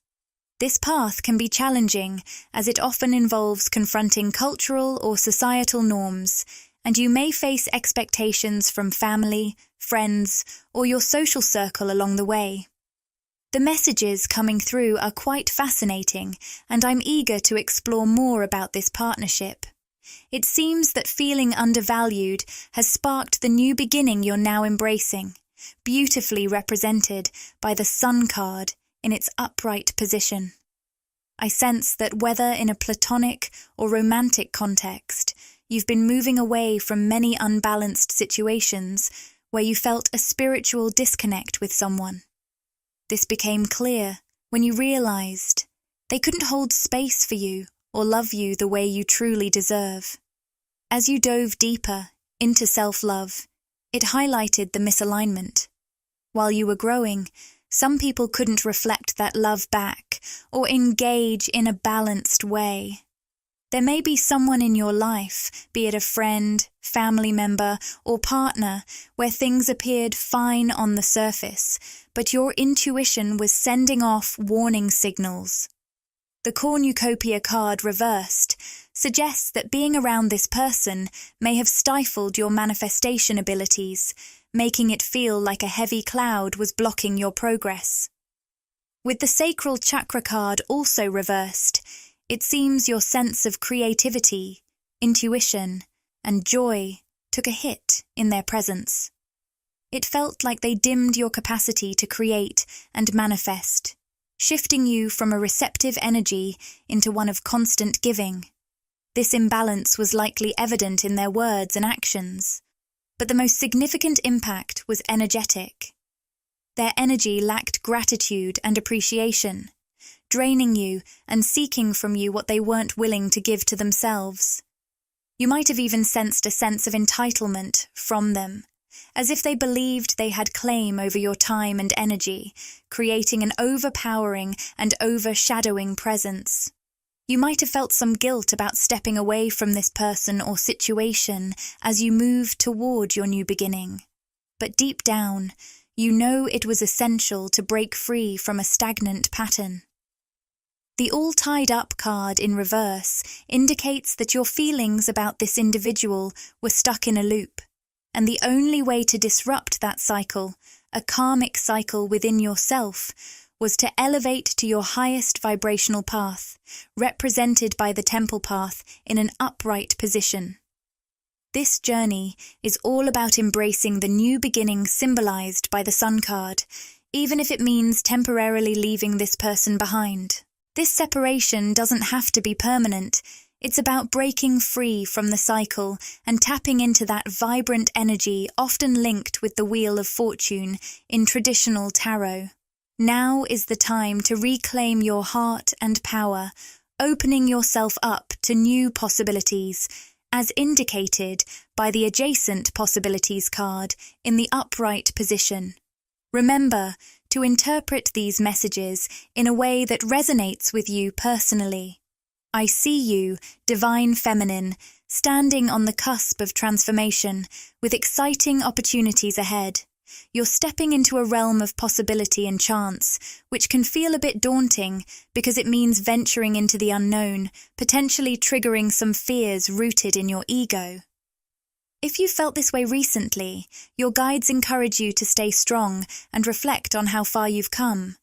This path can be challenging, as it often involves confronting cultural or societal norms, and you may face expectations from family, friends, or your social circle along the way. The messages coming through are quite fascinating, and I'm eager to explore more about this partnership. It seems that feeling undervalued has sparked the new beginning you're now embracing, beautifully represented by the Sun card in its upright position. I sense that whether in a platonic or romantic context, you've been moving away from many unbalanced situations where you felt a spiritual disconnect with someone. This became clear when you realized they couldn't hold space for you or love you the way you truly deserve. As you dove deeper into self-love, it highlighted the misalignment. While you were growing, Some people couldn't reflect that love back or engage in a balanced way. There may be someone in your life, be it a friend, family member, or partner, where things appeared fine on the surface, but your intuition was sending off warning signals. The cornucopia card reversed suggests that being around this person may have stifled your manifestation abilities, making it feel like a heavy cloud was blocking your progress. With the sacral chakra card also reversed, it seems your sense of creativity, intuition, and joy took a hit in their presence. It felt like they dimmed your capacity to create and manifest, shifting you from a receptive energy into one of constant giving. This imbalance was likely evident in their words and actions, but the most significant impact was energetic. Their energy lacked gratitude and appreciation, draining you and seeking from you what they weren't willing to give to themselves. You might have even sensed a sense of entitlement from them, as if they believed they had claim over your time and energy, creating an overpowering and overshadowing presence. You might have felt some guilt about stepping away from this person or situation as you moved toward your new beginning. But deep down, you know it was essential to break free from a stagnant pattern. The all tied up card in reverse indicates that your feelings about this individual were stuck in a loop, and the only way to disrupt that cycle, a karmic cycle within yourself, was to elevate to your highest vibrational path, represented by the temple path in an upright position. This journey is all about embracing the new beginning symbolized by the Sun card, even if it means temporarily leaving this person behind. This separation doesn't have to be permanent. It's about breaking free from the cycle and tapping into that vibrant energy often linked with the Wheel of Fortune in traditional tarot. Now is the time to reclaim your heart and power, opening yourself up to new possibilities, as indicated by the adjacent possibilities card in the upright position. Remember to interpret these messages in a way that resonates with you personally. I see you, divine feminine, standing on the cusp of transformation, with exciting opportunities ahead. You're stepping into a realm of possibility and chance, which can feel a bit daunting because it means venturing into the unknown, potentially triggering some fears rooted in your ego. If you felt this way recently, your guides encourage you to stay strong and reflect on how far you've come.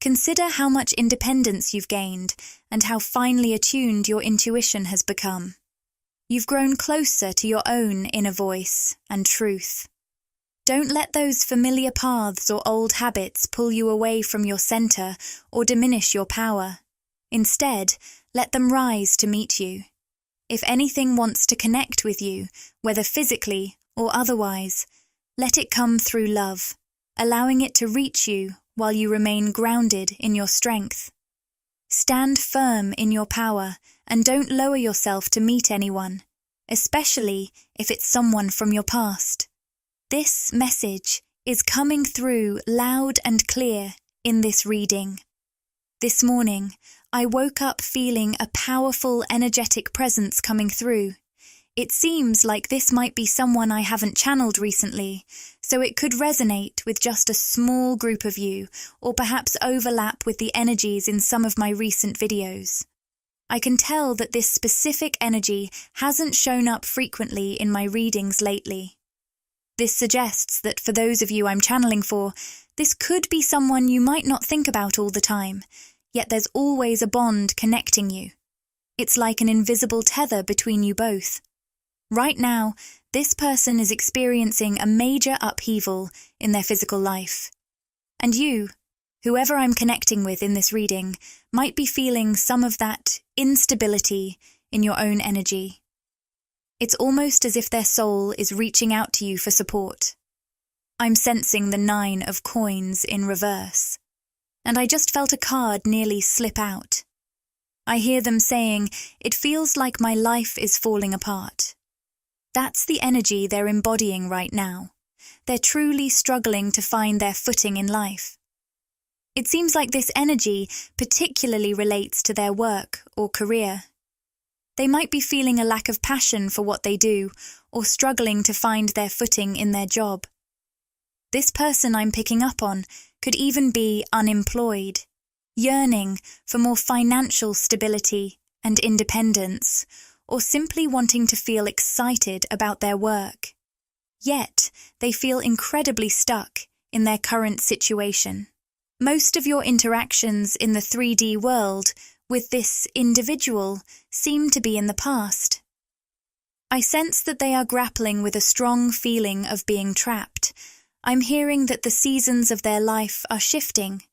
Consider how much independence you've gained and how finely attuned your intuition has become. You've grown closer to your own inner voice and truth. Don't let those familiar paths or old habits pull you away from your center or diminish your power. Instead, let them rise to meet you. If anything wants to connect with you, whether physically or otherwise, let it come through love, allowing it to reach you while you remain grounded in your strength. Stand firm in your power and don't lower yourself to meet anyone, especially if it's someone from your past. This message is coming through loud and clear in this reading. This morning, I woke up feeling a powerful, energetic presence coming through. It seems like this might be someone I haven't channeled recently, so it could resonate with just a small group of you, or perhaps overlap with the energies in some of my recent videos. I can tell that this specific energy hasn't shown up frequently in my readings lately. This suggests that for those of you I'm channeling for, this could be someone you might not think about all the time, yet there's always a bond connecting you. It's like an invisible tether between you both. Right now, this person is experiencing a major upheaval in their physical life. And you, whoever I'm connecting with in this reading, might be feeling some of that instability in your own energy. It's almost as if their soul is reaching out to you for support. I'm sensing the 9 of coins in reverse, and I just felt a card nearly slip out. I hear them saying, "It feels like my life is falling apart." That's the energy they're embodying right now. They're truly struggling to find their footing in life. It seems like this energy particularly relates to their work or career. They might be feeling a lack of passion for what they do or struggling to find their footing in their job. This person I'm picking up on could even be unemployed, yearning for more financial stability and independence, or simply wanting to feel excited about their work. Yet, they feel incredibly stuck in their current situation. Most of your interactions in the 3D world with this individual seem to be in the past. I sense that they are grappling with a strong feeling of being trapped. I'm hearing that the seasons of their life are shifting.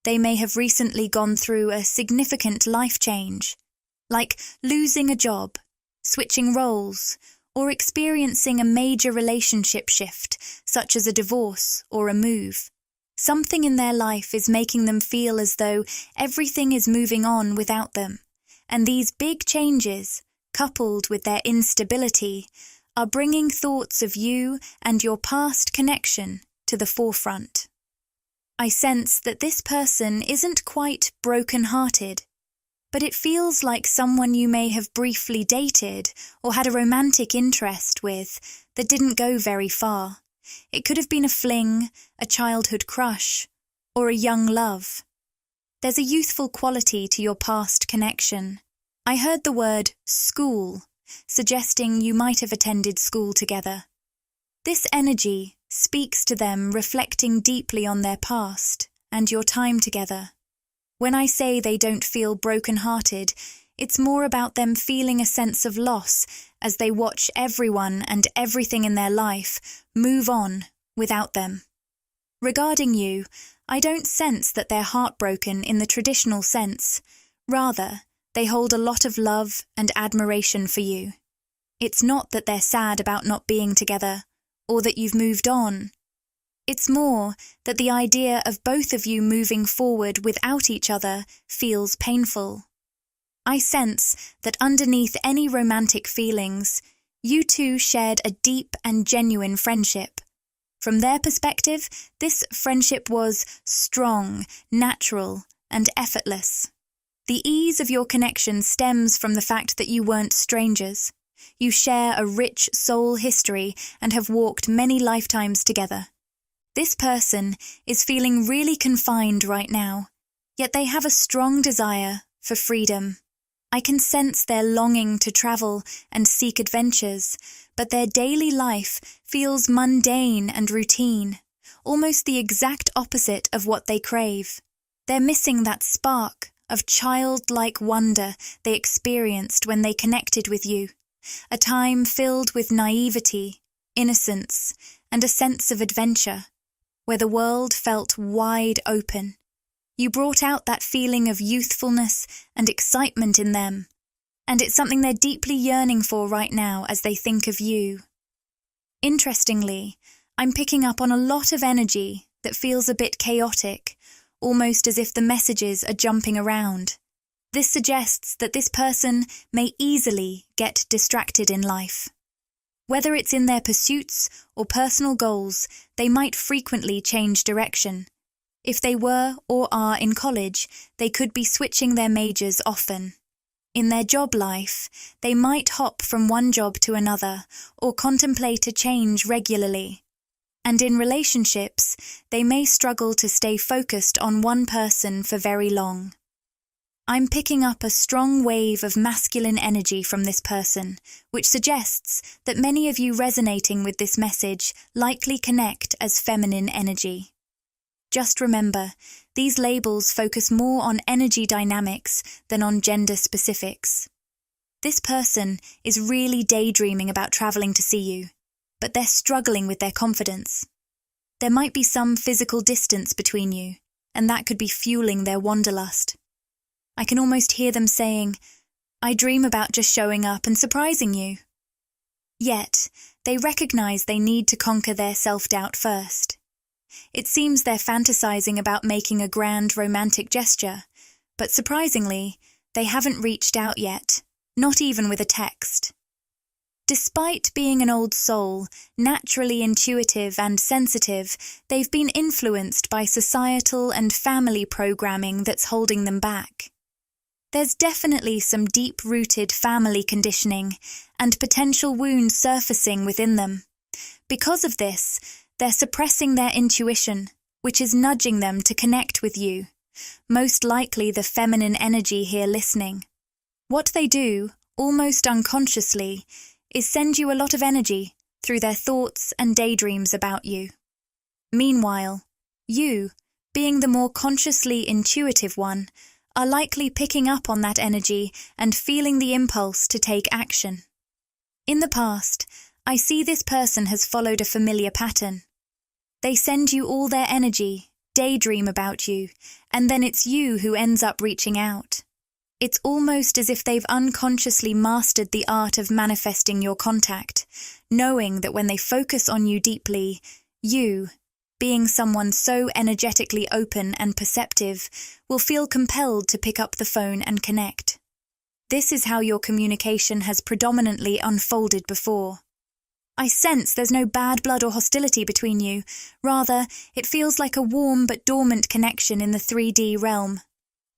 They may have recently gone through a significant life change, like losing a job, switching roles, or experiencing a major relationship shift, such as a divorce or a move. Something in their life is making them feel as though everything is moving on without them, and these big changes, coupled with their instability, are bringing thoughts of you and your past connection to the forefront. I sense that this person isn't quite broken-hearted, but it feels like someone you may have briefly dated or had a romantic interest with that didn't go very far. It could have been a fling, a childhood crush, or a young love. There's a youthful quality to your past connection. I heard the word school, suggesting you might have attended school together. This energy speaks to them reflecting deeply on their past and your time together. When I say they don't feel broken-hearted, it's more about them feeling a sense of loss as they watch everyone and everything in their life move on without them. Regarding you, I don't sense that they're heartbroken in the traditional sense. Rather, they hold a lot of love and admiration for you. It's not that they're sad about not being together, or that you've moved on. It's more that the idea of both of you moving forward without each other feels painful. I sense that underneath any romantic feelings, you two shared a deep and genuine friendship. From their perspective, this friendship was strong, natural, and effortless. The ease of your connection stems from the fact that you weren't strangers. You share a rich soul history and have walked many lifetimes together. This person is feeling really confined right now, yet they have a strong desire for freedom. I can sense their longing to travel and seek adventures, but their daily life feels mundane and routine, almost the exact opposite of what they crave. They're missing that spark of childlike wonder they experienced when they connected with you, a time filled with naivety, innocence, and a sense of adventure, where the world felt wide open. You brought out that feeling of youthfulness and excitement in them, and it's something they're deeply yearning for right now as they think of you. Interestingly, I'm picking up on a lot of energy that feels a bit chaotic, almost as if the messages are jumping around. This suggests that this person may easily get distracted in life. Whether it's in their pursuits or personal goals, they might frequently change direction. If they were or are in college, they could be switching their majors often. In their job life, they might hop from one job to another or contemplate a change regularly. And in relationships, they may struggle to stay focused on one person for very long. I'm picking up a strong wave of masculine energy from this person, which suggests that many of you resonating with this message likely connect as feminine energy. Just remember, these labels focus more on energy dynamics than on gender specifics. This person is really daydreaming about traveling to see you, but they're struggling with their confidence. There might be some physical distance between you, and that could be fueling their wanderlust. I can almost hear them saying, "I dream about just showing up and surprising you." Yet, they recognize they need to conquer their self-doubt first. It seems they're fantasizing about making a grand romantic gesture, but surprisingly, they haven't reached out yet, not even with a text. Despite being an old soul, naturally intuitive and sensitive, they've been influenced by societal and family programming that's holding them back. There's definitely some deep-rooted family conditioning and potential wounds surfacing within them. Because of this, they're suppressing their intuition, which is nudging them to connect with you, most likely the feminine energy here listening. What they do, almost unconsciously, is send you a lot of energy through their thoughts and daydreams about you. Meanwhile, you, being the more consciously intuitive one, are likely picking up on that energy and feeling the impulse to take action. In the past, I see this person has followed a familiar pattern. They send you all their energy, daydream about you, and then it's you who ends up reaching out. It's almost as if they've unconsciously mastered the art of manifesting your contact, knowing that when they focus on you deeply, you, being someone so energetically open and perceptive, will feel compelled to pick up the phone and connect. This is how your communication has predominantly unfolded before. I sense there's no bad blood or hostility between you. Rather, it feels like a warm but dormant connection in the 3D realm.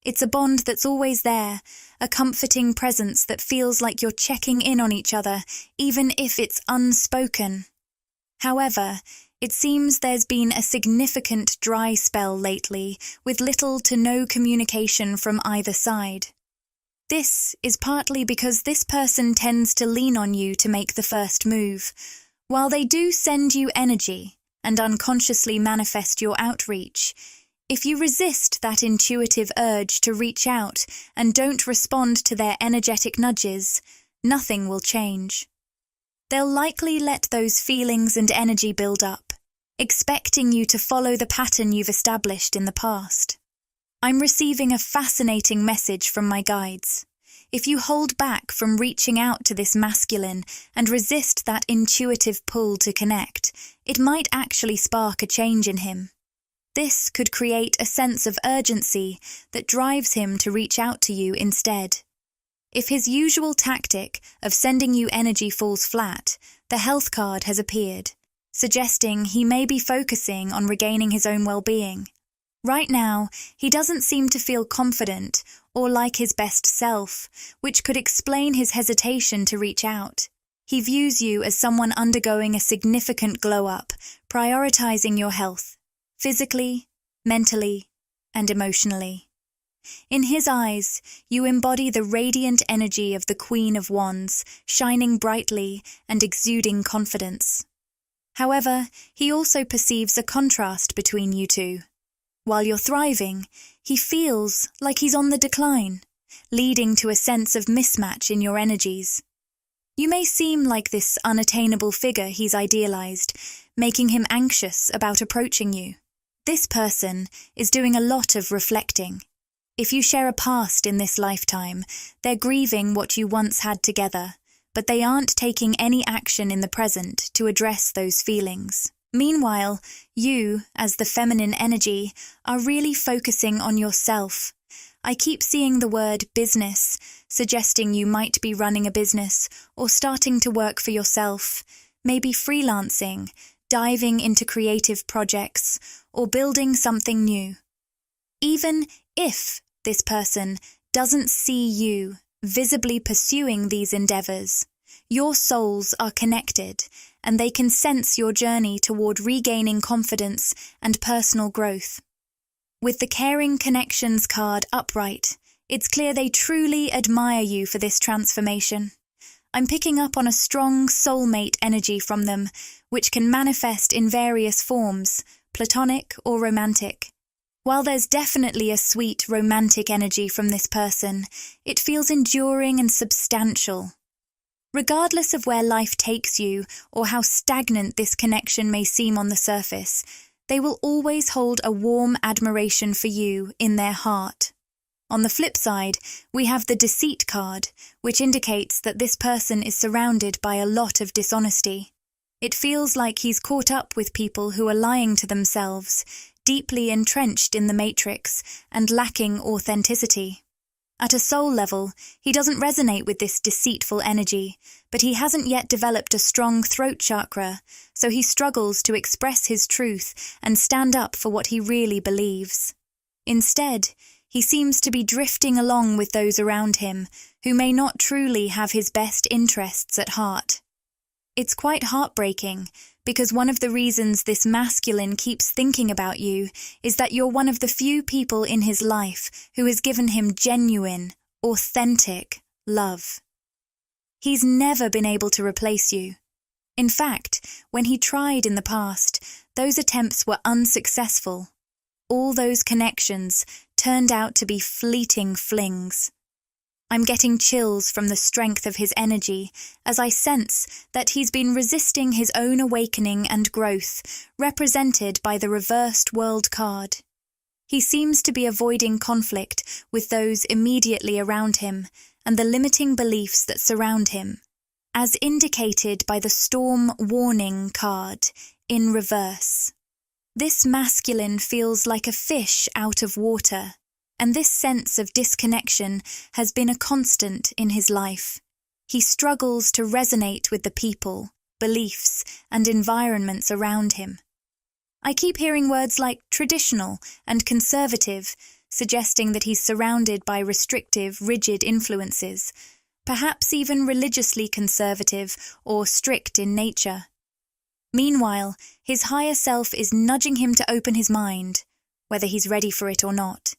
It's a bond that's always there, a comforting presence that feels like you're checking in on each other, even if it's unspoken. However, it seems there's been a significant dry spell lately, with little to no communication from either side. This is partly because this person tends to lean on you to make the first move. While they do send you energy and unconsciously manifest your outreach, if you resist that intuitive urge to reach out and don't respond to their energetic nudges, nothing will change. They'll likely let those feelings and energy build up, expecting you to follow the pattern you've established in the past. I'm receiving a fascinating message from my guides. If you hold back from reaching out to this masculine and resist that intuitive pull to connect, it might actually spark a change in him. This could create a sense of urgency that drives him to reach out to you instead. If his usual tactic of sending you energy falls flat, the health card has appeared, suggesting he may be focusing on regaining his own well-being. Right now, he doesn't seem to feel confident or like his best self, which could explain his hesitation to reach out. He views you as someone undergoing a significant glow-up, prioritizing your health, physically, mentally, and emotionally. In his eyes, you embody the radiant energy of the Queen of Wands, shining brightly and exuding confidence. However, he also perceives a contrast between you two. While you're thriving, he feels like he's on the decline, leading to a sense of mismatch in your energies. You may seem like this unattainable figure he's idealized, making him anxious about approaching you. This person is doing a lot of reflecting. If you share a past in this lifetime, they're grieving what you once had together, but they aren't taking any action in the present to address those feelings. Meanwhile, you, as the feminine energy, are really focusing on yourself. I keep seeing the word business, suggesting you might be running a business or starting to work for yourself, maybe freelancing, diving into creative projects, or building something new. Even if this person doesn't see you visibly pursuing these endeavors, your souls are connected, and they can sense your journey toward regaining confidence and personal growth. With the Caring Connections card upright, it's clear they truly admire you for this transformation. I'm picking up on a strong soulmate energy from them, which can manifest in various forms, platonic or romantic. While there's definitely a sweet romantic energy from this person, it feels enduring and substantial. Regardless of where life takes you or how stagnant this connection may seem on the surface, they will always hold a warm admiration for you in their heart. On the flip side, we have the Deceit card, which indicates that this person is surrounded by a lot of dishonesty. It feels like he's caught up with people who are lying to themselves, deeply entrenched in the matrix and lacking authenticity. At a soul level, he doesn't resonate with this deceitful energy, but he hasn't yet developed a strong throat chakra, so he struggles to express his truth and stand up for what he really believes. Instead, he seems to be drifting along with those around him who may not truly have his best interests at heart. It's quite heartbreaking, because one of the reasons this masculine keeps thinking about you is that you're one of the few people in his life who has given him genuine, authentic love. He's never been able to replace you. In fact, when he tried in the past, those attempts were unsuccessful. All those connections turned out to be fleeting flings. I'm getting chills from the strength of his energy as I sense that he's been resisting his own awakening and growth, represented by the reversed world card. He seems to be avoiding conflict with those immediately around him and the limiting beliefs that surround him, as indicated by the storm warning card in reverse. This masculine feels like a fish out of water, and this sense of disconnection has been a constant in his life. He struggles to resonate with the people, beliefs, and environments around him. I keep hearing words like traditional and conservative, suggesting that he's surrounded by restrictive, rigid influences, perhaps even religiously conservative or strict in nature. Meanwhile, his higher self is nudging him to open his mind, whether he's ready for it or not.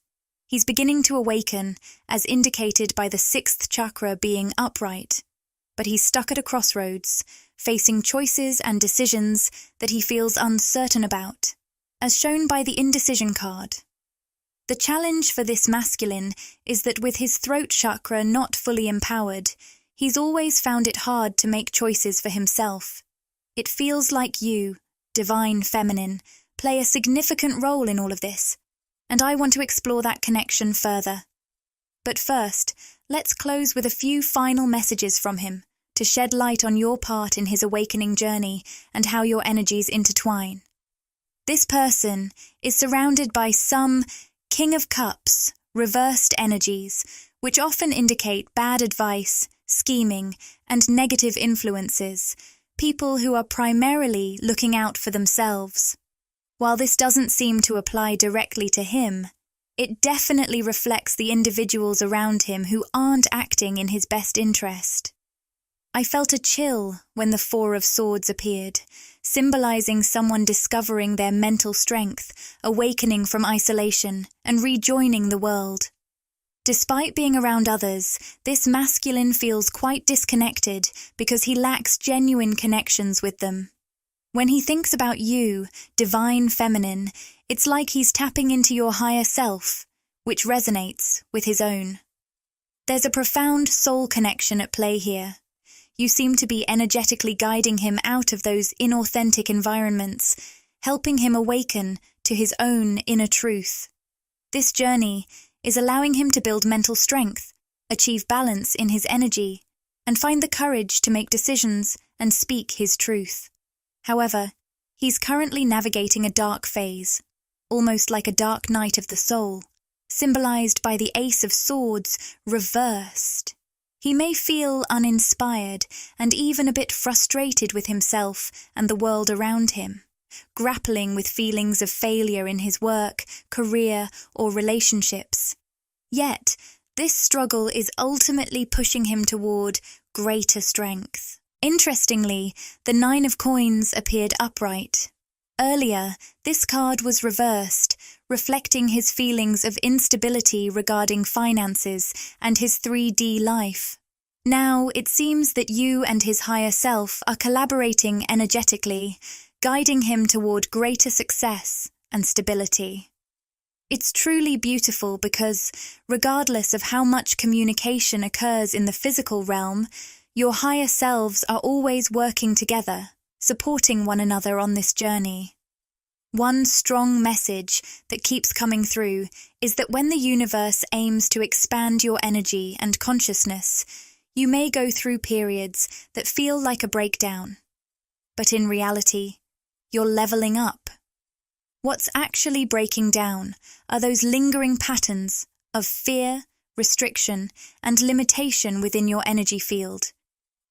He's beginning to awaken, as indicated by the sixth chakra being upright, but he's stuck at a crossroads, facing choices and decisions that he feels uncertain about, as shown by the indecision card. The challenge for this masculine is that with his throat chakra not fully empowered, he's always found it hard to make choices for himself. It feels like you, divine feminine, play a significant role in all of this, and I want to explore that connection further. But first, let's close with a few final messages from him to shed light on your part in his awakening journey and how your energies intertwine. This person is surrounded by some King of Cups, reversed energies, which often indicate bad advice, scheming, and negative influences, people who are primarily looking out for themselves. While this doesn't seem to apply directly to him, it definitely reflects the individuals around him who aren't acting in his best interest. I felt a chill when the Four of Swords appeared, symbolizing someone discovering their mental strength, awakening from isolation, and rejoining the world. Despite being around others, this masculine feels quite disconnected because he lacks genuine connections with them. When he thinks about you, divine feminine, it's like he's tapping into your higher self, which resonates with his own. There's a profound soul connection at play here. You seem to be energetically guiding him out of those inauthentic environments, helping him awaken to his own inner truth. This journey is allowing him to build mental strength, achieve balance in his energy, and find the courage to make decisions and speak his truth. However, he's currently navigating a dark phase, almost like a dark night of the soul, symbolized by the Ace of Swords reversed. He may feel uninspired and even a bit frustrated with himself and the world around him, grappling with feelings of failure in his work, career, or relationships. Yet, this struggle is ultimately pushing him toward greater strength. Interestingly, the Nine of Coins appeared upright. Earlier, this card was reversed, reflecting his feelings of instability regarding finances and his 3D life. Now, it seems that you and his higher self are collaborating energetically, guiding him toward greater success and stability. It's truly beautiful because, regardless of how much communication occurs in the physical realm, your higher selves are always working together, supporting one another on this journey. One strong message that keeps coming through is that when the universe aims to expand your energy and consciousness, you may go through periods that feel like a breakdown. But in reality, you're leveling up. What's actually breaking down are those lingering patterns of fear, restriction, and limitation within your energy field.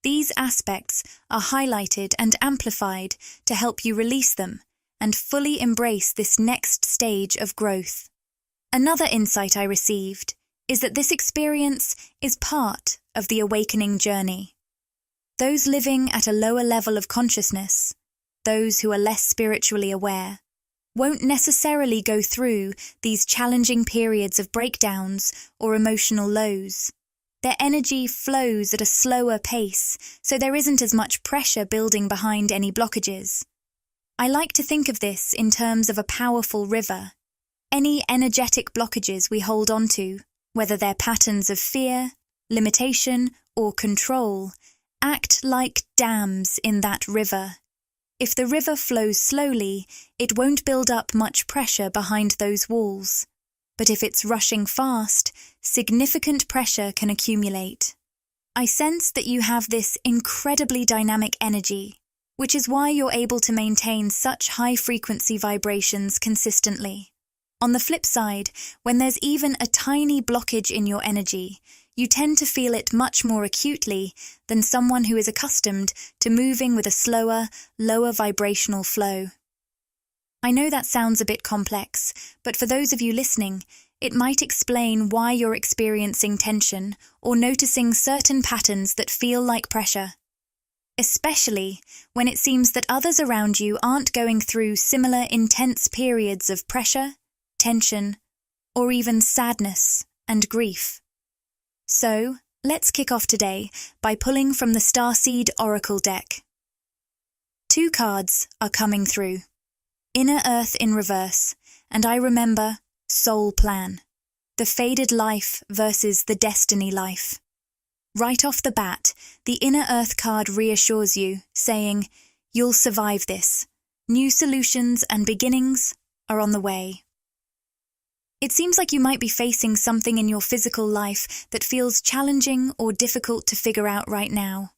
These aspects are highlighted and amplified to help you release them and fully embrace this next stage of growth. Another insight I received is that this experience is part of the awakening journey. Those living at a lower level of consciousness, those who are less spiritually aware, won't necessarily go through these challenging periods of breakdowns or emotional lows. Their energy flows at a slower pace, so there isn't as much pressure building behind any blockages. I like to think of this in terms of a powerful river. Any energetic blockages we hold onto, whether they're patterns of fear, limitation, or control, act like dams in that river. If the river flows slowly, it won't build up much pressure behind those walls. But if it's rushing fast, significant pressure can accumulate. I sense that you have this incredibly dynamic energy, which is why you're able to maintain such high-frequency vibrations consistently. On the flip side, when there's even a tiny blockage in your energy, you tend to feel it much more acutely than someone who is accustomed to moving with a slower, lower vibrational flow. I know that sounds a bit complex, but for those of you listening, it might explain why you're experiencing tension or noticing certain patterns that feel like pressure. Especially when it seems that others around you aren't going through similar intense periods of pressure, tension, or even sadness and grief. So, let's kick off today by pulling from the Starseed Oracle deck. 2 cards are coming through. Inner Earth in reverse, and I remember Soul Plan. The faded life versus the destiny life. Right off the bat, the Inner Earth card reassures you, saying, "You'll survive this. New solutions and beginnings are on the way." It seems like you might be facing something in your physical life that feels challenging or difficult to figure out right now.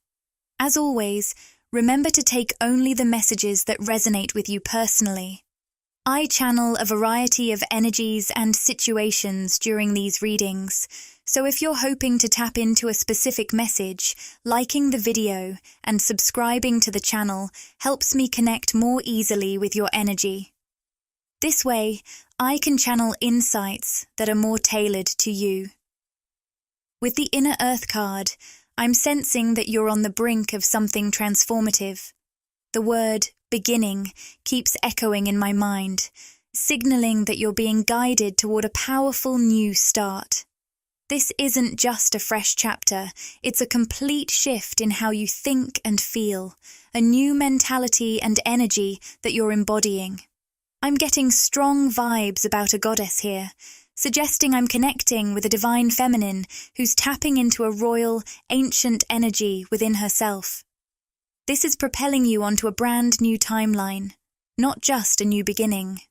As always, remember to take only the messages that resonate with you personally. I channel a variety of energies and situations during these readings, so if you're hoping to tap into a specific message, liking the video and subscribing to the channel helps me connect more easily with your energy. This way, I can channel insights that are more tailored to you. With the Inner Earth card, I'm sensing that you're on the brink of something transformative. The word beginning keeps echoing in my mind, signaling that you're being guided toward a powerful new start. This isn't just a fresh chapter, it's a complete shift in how you think and feel, a new mentality and energy that you're embodying. I'm getting strong vibes about a goddess here, suggesting I'm connecting with a divine feminine who's tapping into a royal, ancient energy within herself. This is propelling you onto a brand new timeline, not just a new beginning.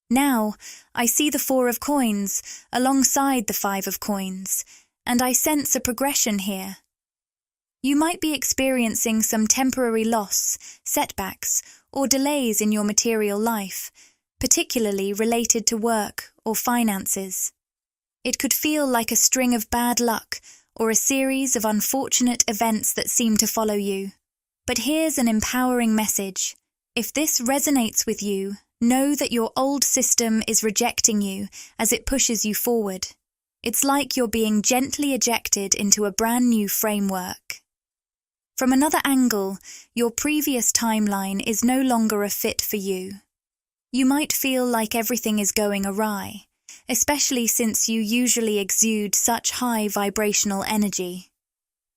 Now, I see the 4 of coins alongside the 5 of coins, and I sense a progression here. You might be experiencing some temporary loss, setbacks, or delays in your material life, particularly related to work or finances. It could feel like a string of bad luck or a series of unfortunate events that seem to follow you. But here's an empowering message. If this resonates with you, know that your old system is rejecting you as it pushes you forward. It's like you're being gently ejected into a brand new framework. From another angle, your previous timeline is no longer a fit for you. You might feel like everything is going awry, especially since you usually exude such high vibrational energy.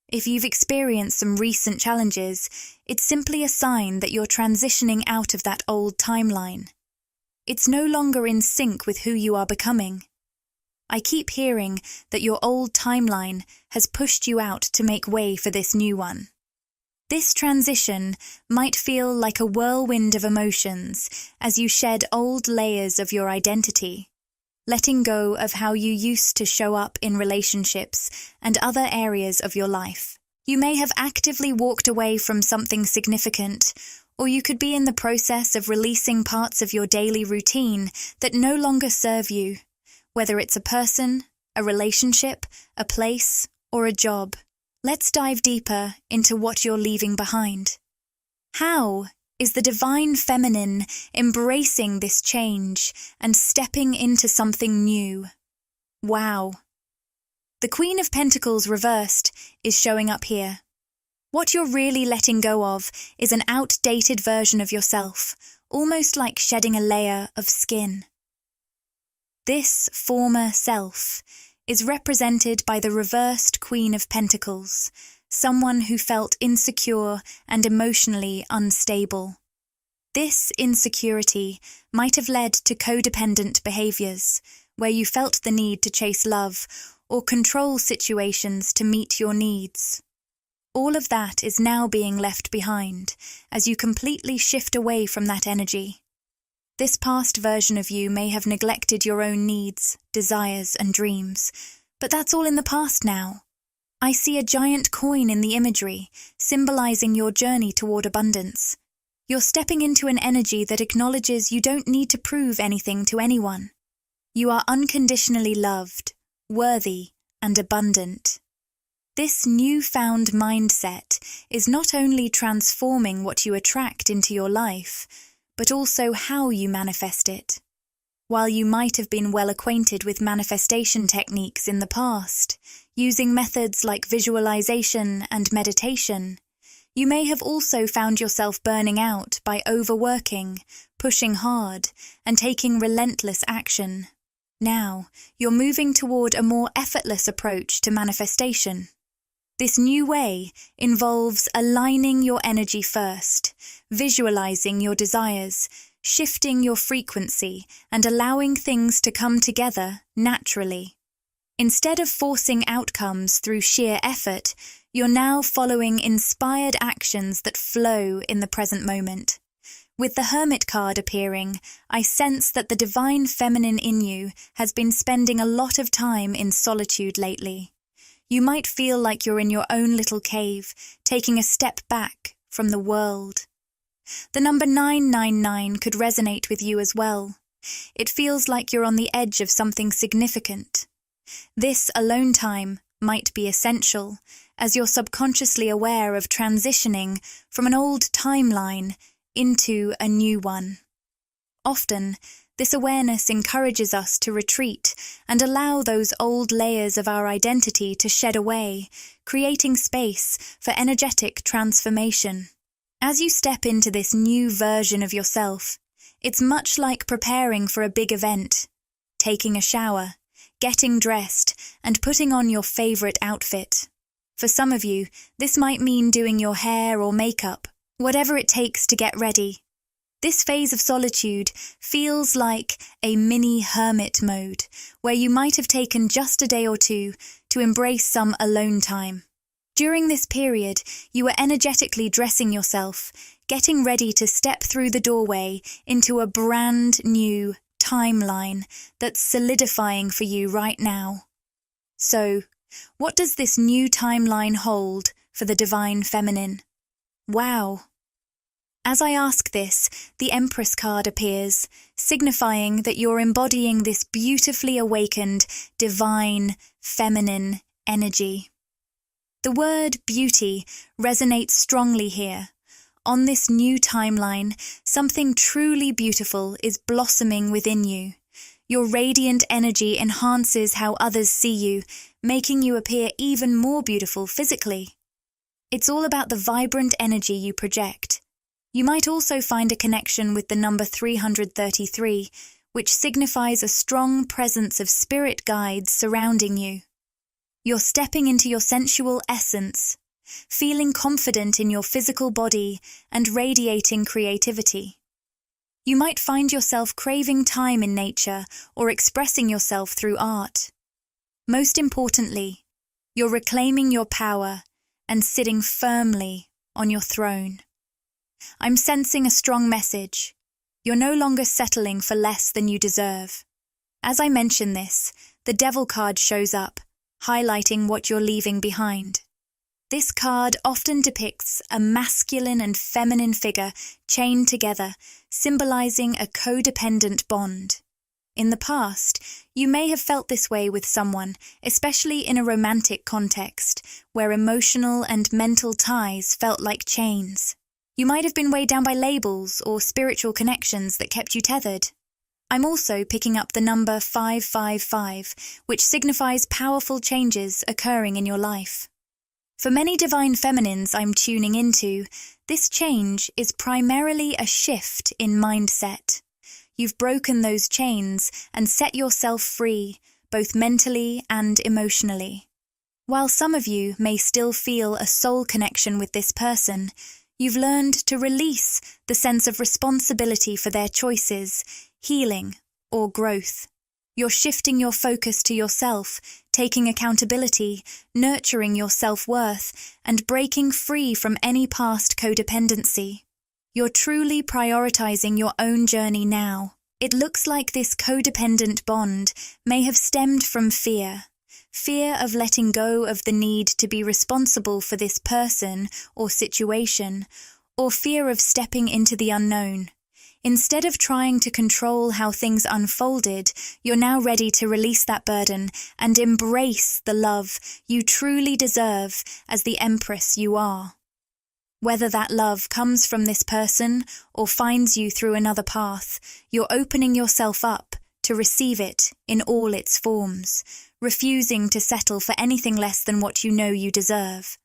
If you've experienced some recent challenges, it's simply a sign that you're transitioning out of that old timeline. It's no longer in sync with who you are becoming. I keep hearing that your old timeline has pushed you out to make way for this new one. This transition might feel like a whirlwind of emotions as you shed old layers of your identity, letting go of how you used to show up in relationships and other areas of your life. You may have actively walked away from something significant, or you could be in the process of releasing parts of your daily routine that no longer serve you, whether it's a person, a relationship, a place, or a job. Let's dive deeper into what you're leaving behind. How is the divine feminine embracing this change and stepping into something new? Wow. The Queen of Pentacles reversed is showing up here. What you're really letting go of is an outdated version of yourself, almost like shedding a layer of skin. This former self is represented by the reversed Queen of Pentacles, someone who felt insecure and emotionally unstable. This insecurity might have led to codependent behaviors, where you felt the need to chase love or control situations to meet your needs. All of that is now being left behind as you completely shift away from that energy. This past version of you may have neglected your own needs, desires, and dreams, but that's all in the past now. I see a giant coin in the imagery, symbolizing your journey toward abundance. You're stepping into an energy that acknowledges you don't need to prove anything to anyone. You are unconditionally loved, worthy, and abundant. This newfound mindset is not only transforming what you attract into your life, but also how you manifest it. While you might have been well acquainted with manifestation techniques in the past, using methods like visualization and meditation, you may have also found yourself burning out by overworking, pushing hard, and taking relentless action. Now, you're moving toward a more effortless approach to manifestation. This new way involves aligning your energy first, visualizing your desires, shifting your frequency, and allowing things to come together naturally. Instead of forcing outcomes through sheer effort, you're now following inspired actions that flow in the present moment. With the Hermit card appearing, I sense that the divine feminine in you has been spending a lot of time in solitude lately. You might feel like you're in your own little cave, taking a step back from the world. The number 999 could resonate with you as well. It feels like you're on the edge of something significant. This alone time might be essential, as you're subconsciously aware of transitioning from an old timeline into a new one. Often, this awareness encourages us to retreat and allow those old layers of our identity to shed away, creating space for energetic transformation. As you step into this new version of yourself, it's much like preparing for a big event, taking a shower, getting dressed, and putting on your favorite outfit. For some of you, this might mean doing your hair or makeup, whatever it takes to get ready. This phase of solitude feels like a mini hermit mode, where you might have taken just a day or two to embrace some alone time. During this period, you are energetically dressing yourself, getting ready to step through the doorway into a brand new timeline that's solidifying for you right now. So, what does this new timeline hold for the divine feminine? Wow! As I ask this, the Empress card appears, signifying that you're embodying this beautifully awakened, divine, feminine energy. The word beauty resonates strongly here. On this new timeline, something truly beautiful is blossoming within you. Your radiant energy enhances how others see you, making you appear even more beautiful physically. It's all about the vibrant energy you project. You might also find a connection with the number 333, which signifies a strong presence of spirit guides surrounding you. You're stepping into your sensual essence, feeling confident in your physical body and radiating creativity. You might find yourself craving time in nature or expressing yourself through art. Most importantly, you're reclaiming your power and sitting firmly on your throne. I'm sensing a strong message. You're no longer settling for less than you deserve. As I mention this, the Devil card shows up, highlighting what you're leaving behind. This card often depicts a masculine and feminine figure chained together, symbolizing a codependent bond. In the past, you may have felt this way with someone, especially in a romantic context, where emotional and mental ties felt like chains. You might have been weighed down by labels or spiritual connections that kept you tethered. I'm also picking up the number 555, which signifies powerful changes occurring in your life. For many divine feminines I'm tuning into, this change is primarily a shift in mindset. You've broken those chains and set yourself free, both mentally and emotionally. While some of you may still feel a soul connection with this person, you've learned to release the sense of responsibility for their choices, healing, or growth. You're shifting your focus to yourself, taking accountability, nurturing your self-worth, and breaking free from any past codependency. You're truly prioritizing your own journey now. It looks like this codependent bond may have stemmed from fear. Fear of letting go of the need to be responsible for this person or situation, or fear of stepping into the unknown. Instead of trying to control how things unfolded, you're now ready to release that burden and embrace the love you truly deserve as the Empress you are. Whether that love comes from this person or finds you through another path, you're opening yourself up to receive it in all its forms, refusing to settle for anything less than what you know you deserve.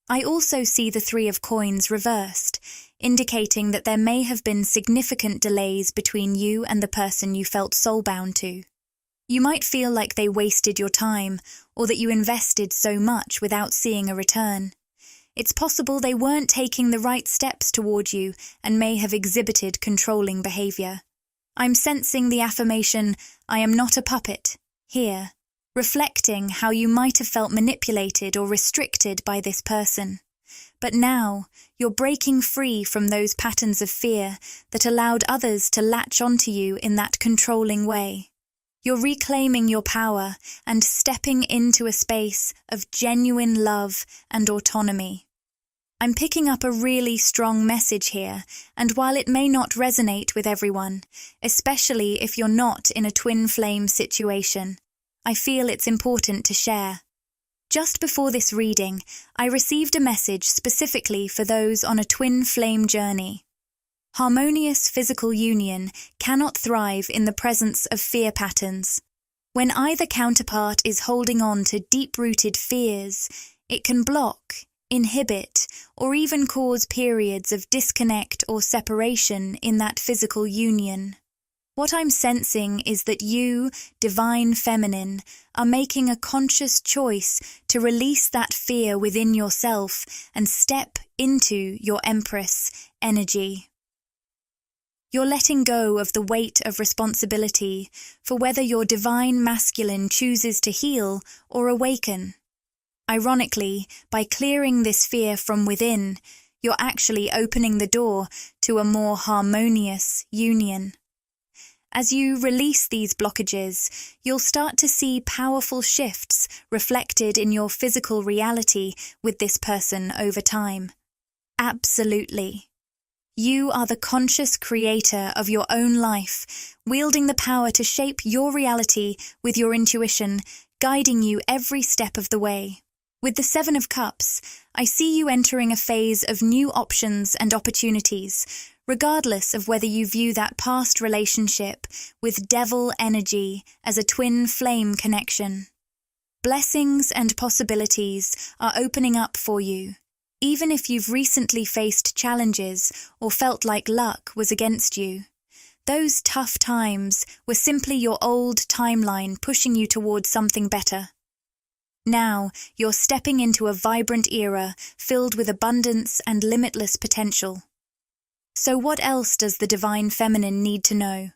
I also see the Three of Coins reversed, indicating that there may have been significant delays between you and the person you felt soulbound to. You might feel like they wasted your time, or that you invested so much without seeing a return. It's possible they weren't taking the right steps toward you and may have exhibited controlling behavior. I'm sensing the affirmation, "I am not a puppet," here, reflecting how you might have felt manipulated or restricted by this person. But now, you're breaking free from those patterns of fear that allowed others to latch onto you in that controlling way. You're reclaiming your power and stepping into a space of genuine love and autonomy. I'm picking up a really strong message here, and while it may not resonate with everyone, especially if you're not in a twin flame situation, I feel it's important to share. Just before this reading, I received a message specifically for those on a twin flame journey. Harmonious physical union cannot thrive in the presence of fear patterns. When either counterpart is holding on to deep-rooted fears, it can block, inhibit, or even cause periods of disconnect or separation in that physical union. What I'm sensing is that you, divine feminine, are making a conscious choice to release that fear within yourself and step into your Empress energy. You're letting go of the weight of responsibility for whether your divine masculine chooses to heal or awaken. Ironically, by clearing this fear from within, you're actually opening the door to a more harmonious union. As you release these blockages, you'll start to see powerful shifts reflected in your physical reality with this person over time. Absolutely. You are the conscious creator of your own life, wielding the power to shape your reality with your intuition, guiding you every step of the way. With the Seven of Cups, I see you entering a phase of new options and opportunities, regardless of whether you view that past relationship with devil energy as a twin flame connection. Blessings and possibilities are opening up for you, even if you've recently faced challenges or felt like luck was against you. Those tough times were simply your old timeline pushing you towards something better. Now, you're stepping into a vibrant era filled with abundance and limitless potential. So what else does the Divine Feminine need to know?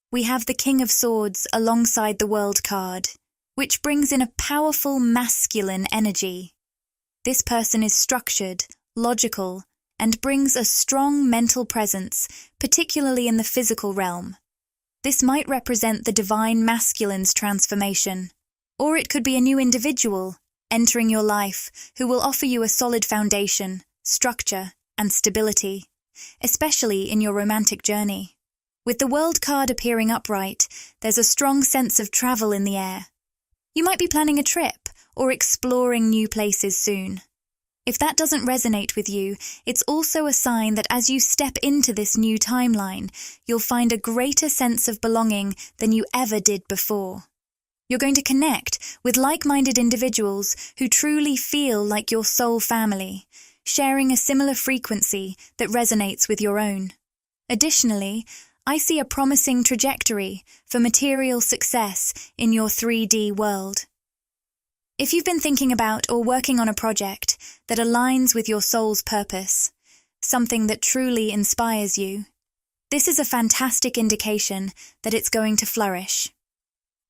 We have the King of Swords alongside the World card, which brings in a powerful masculine energy. This person is structured, logical, and brings a strong mental presence, particularly in the physical realm. This might represent the Divine Masculine's transformation. Or it could be a new individual entering your life who will offer you a solid foundation, structure, and stability, especially in your romantic journey. With the World card appearing upright, there's a strong sense of travel in the air. You might be planning a trip or exploring new places soon. If that doesn't resonate with you, it's also a sign that as you step into this new timeline, you'll find a greater sense of belonging than you ever did before. You're going to connect with like-minded individuals who truly feel like your soul family, sharing a similar frequency that resonates with your own. Additionally, I see a promising trajectory for material success in your 3D world. If you've been thinking about or working on a project that aligns with your soul's purpose, something that truly inspires you, this is a fantastic indication that it's going to flourish.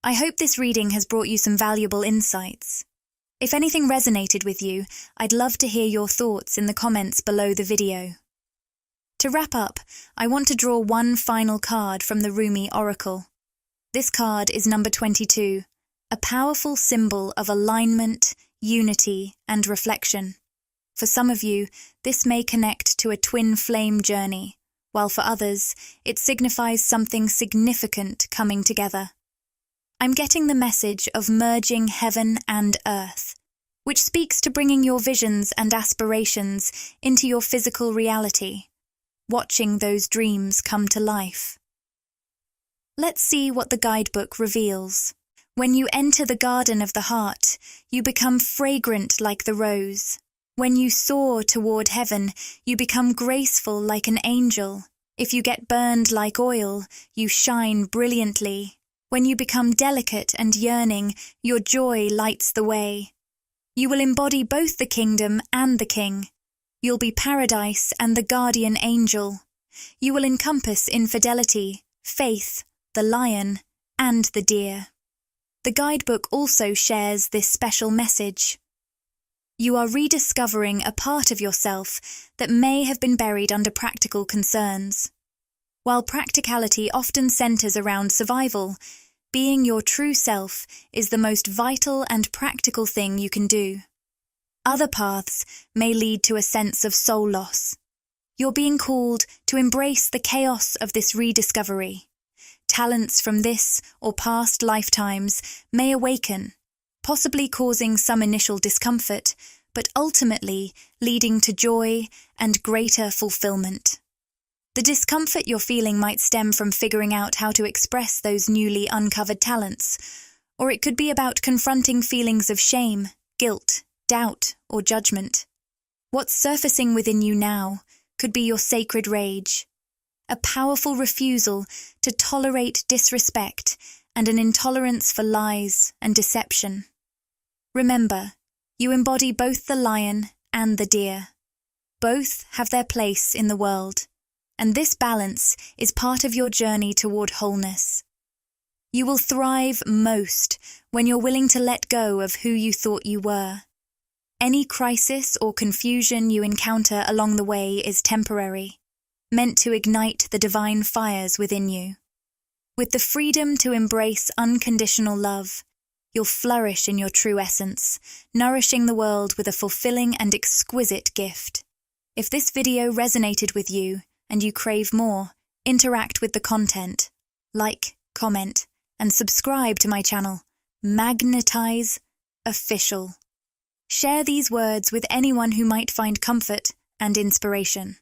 I hope this reading has brought you some valuable insights. If anything resonated with you, I'd love to hear your thoughts in the comments below the video. To wrap up, I want to draw one final card from the Rumi Oracle. This card is number 22, a powerful symbol of alignment, unity, and reflection. For some of you, this may connect to a twin flame journey, while for others, it signifies something significant coming together. I'm getting the message of merging heaven and earth, which speaks to bringing your visions and aspirations into your physical reality, watching those dreams come to life. Let's see what the guidebook reveals. When you enter the garden of the heart, you become fragrant like the rose. When you soar toward heaven, you become graceful like an angel. If you get burned like oil, you shine brilliantly. When you become delicate and yearning, your joy lights the way. You will embody both the kingdom and the king. You'll be paradise and the guardian angel. You will encompass infidelity, faith, the lion, and the deer. The guidebook also shares this special message. You are rediscovering a part of yourself that may have been buried under practical concerns. While practicality often centers around survival, being your true self is the most vital and practical thing you can do. Other paths may lead to a sense of soul loss. You're being called to embrace the chaos of this rediscovery. Talents from this or past lifetimes may awaken, possibly causing some initial discomfort, but ultimately leading to joy and greater fulfillment. The discomfort you're feeling might stem from figuring out how to express those newly uncovered talents, or it could be about confronting feelings of shame, guilt, doubt, or judgment. What's surfacing within you now could be your sacred rage, a powerful refusal to tolerate disrespect and an intolerance for lies and deception. Remember, you embody both the lion and the deer. Both have their place in the world, and this balance is part of your journey toward wholeness. You will thrive most when you're willing to let go of who you thought you were. Any crisis or confusion you encounter along the way is temporary, meant to ignite the divine fires within you. With the freedom to embrace unconditional love, you'll flourish in your true essence, nourishing the world with a fulfilling and exquisite gift. If this video resonated with you and you crave more, interact with the content, like, comment, and subscribe to my channel, Magnetize Official. Share these words with anyone who might find comfort and inspiration.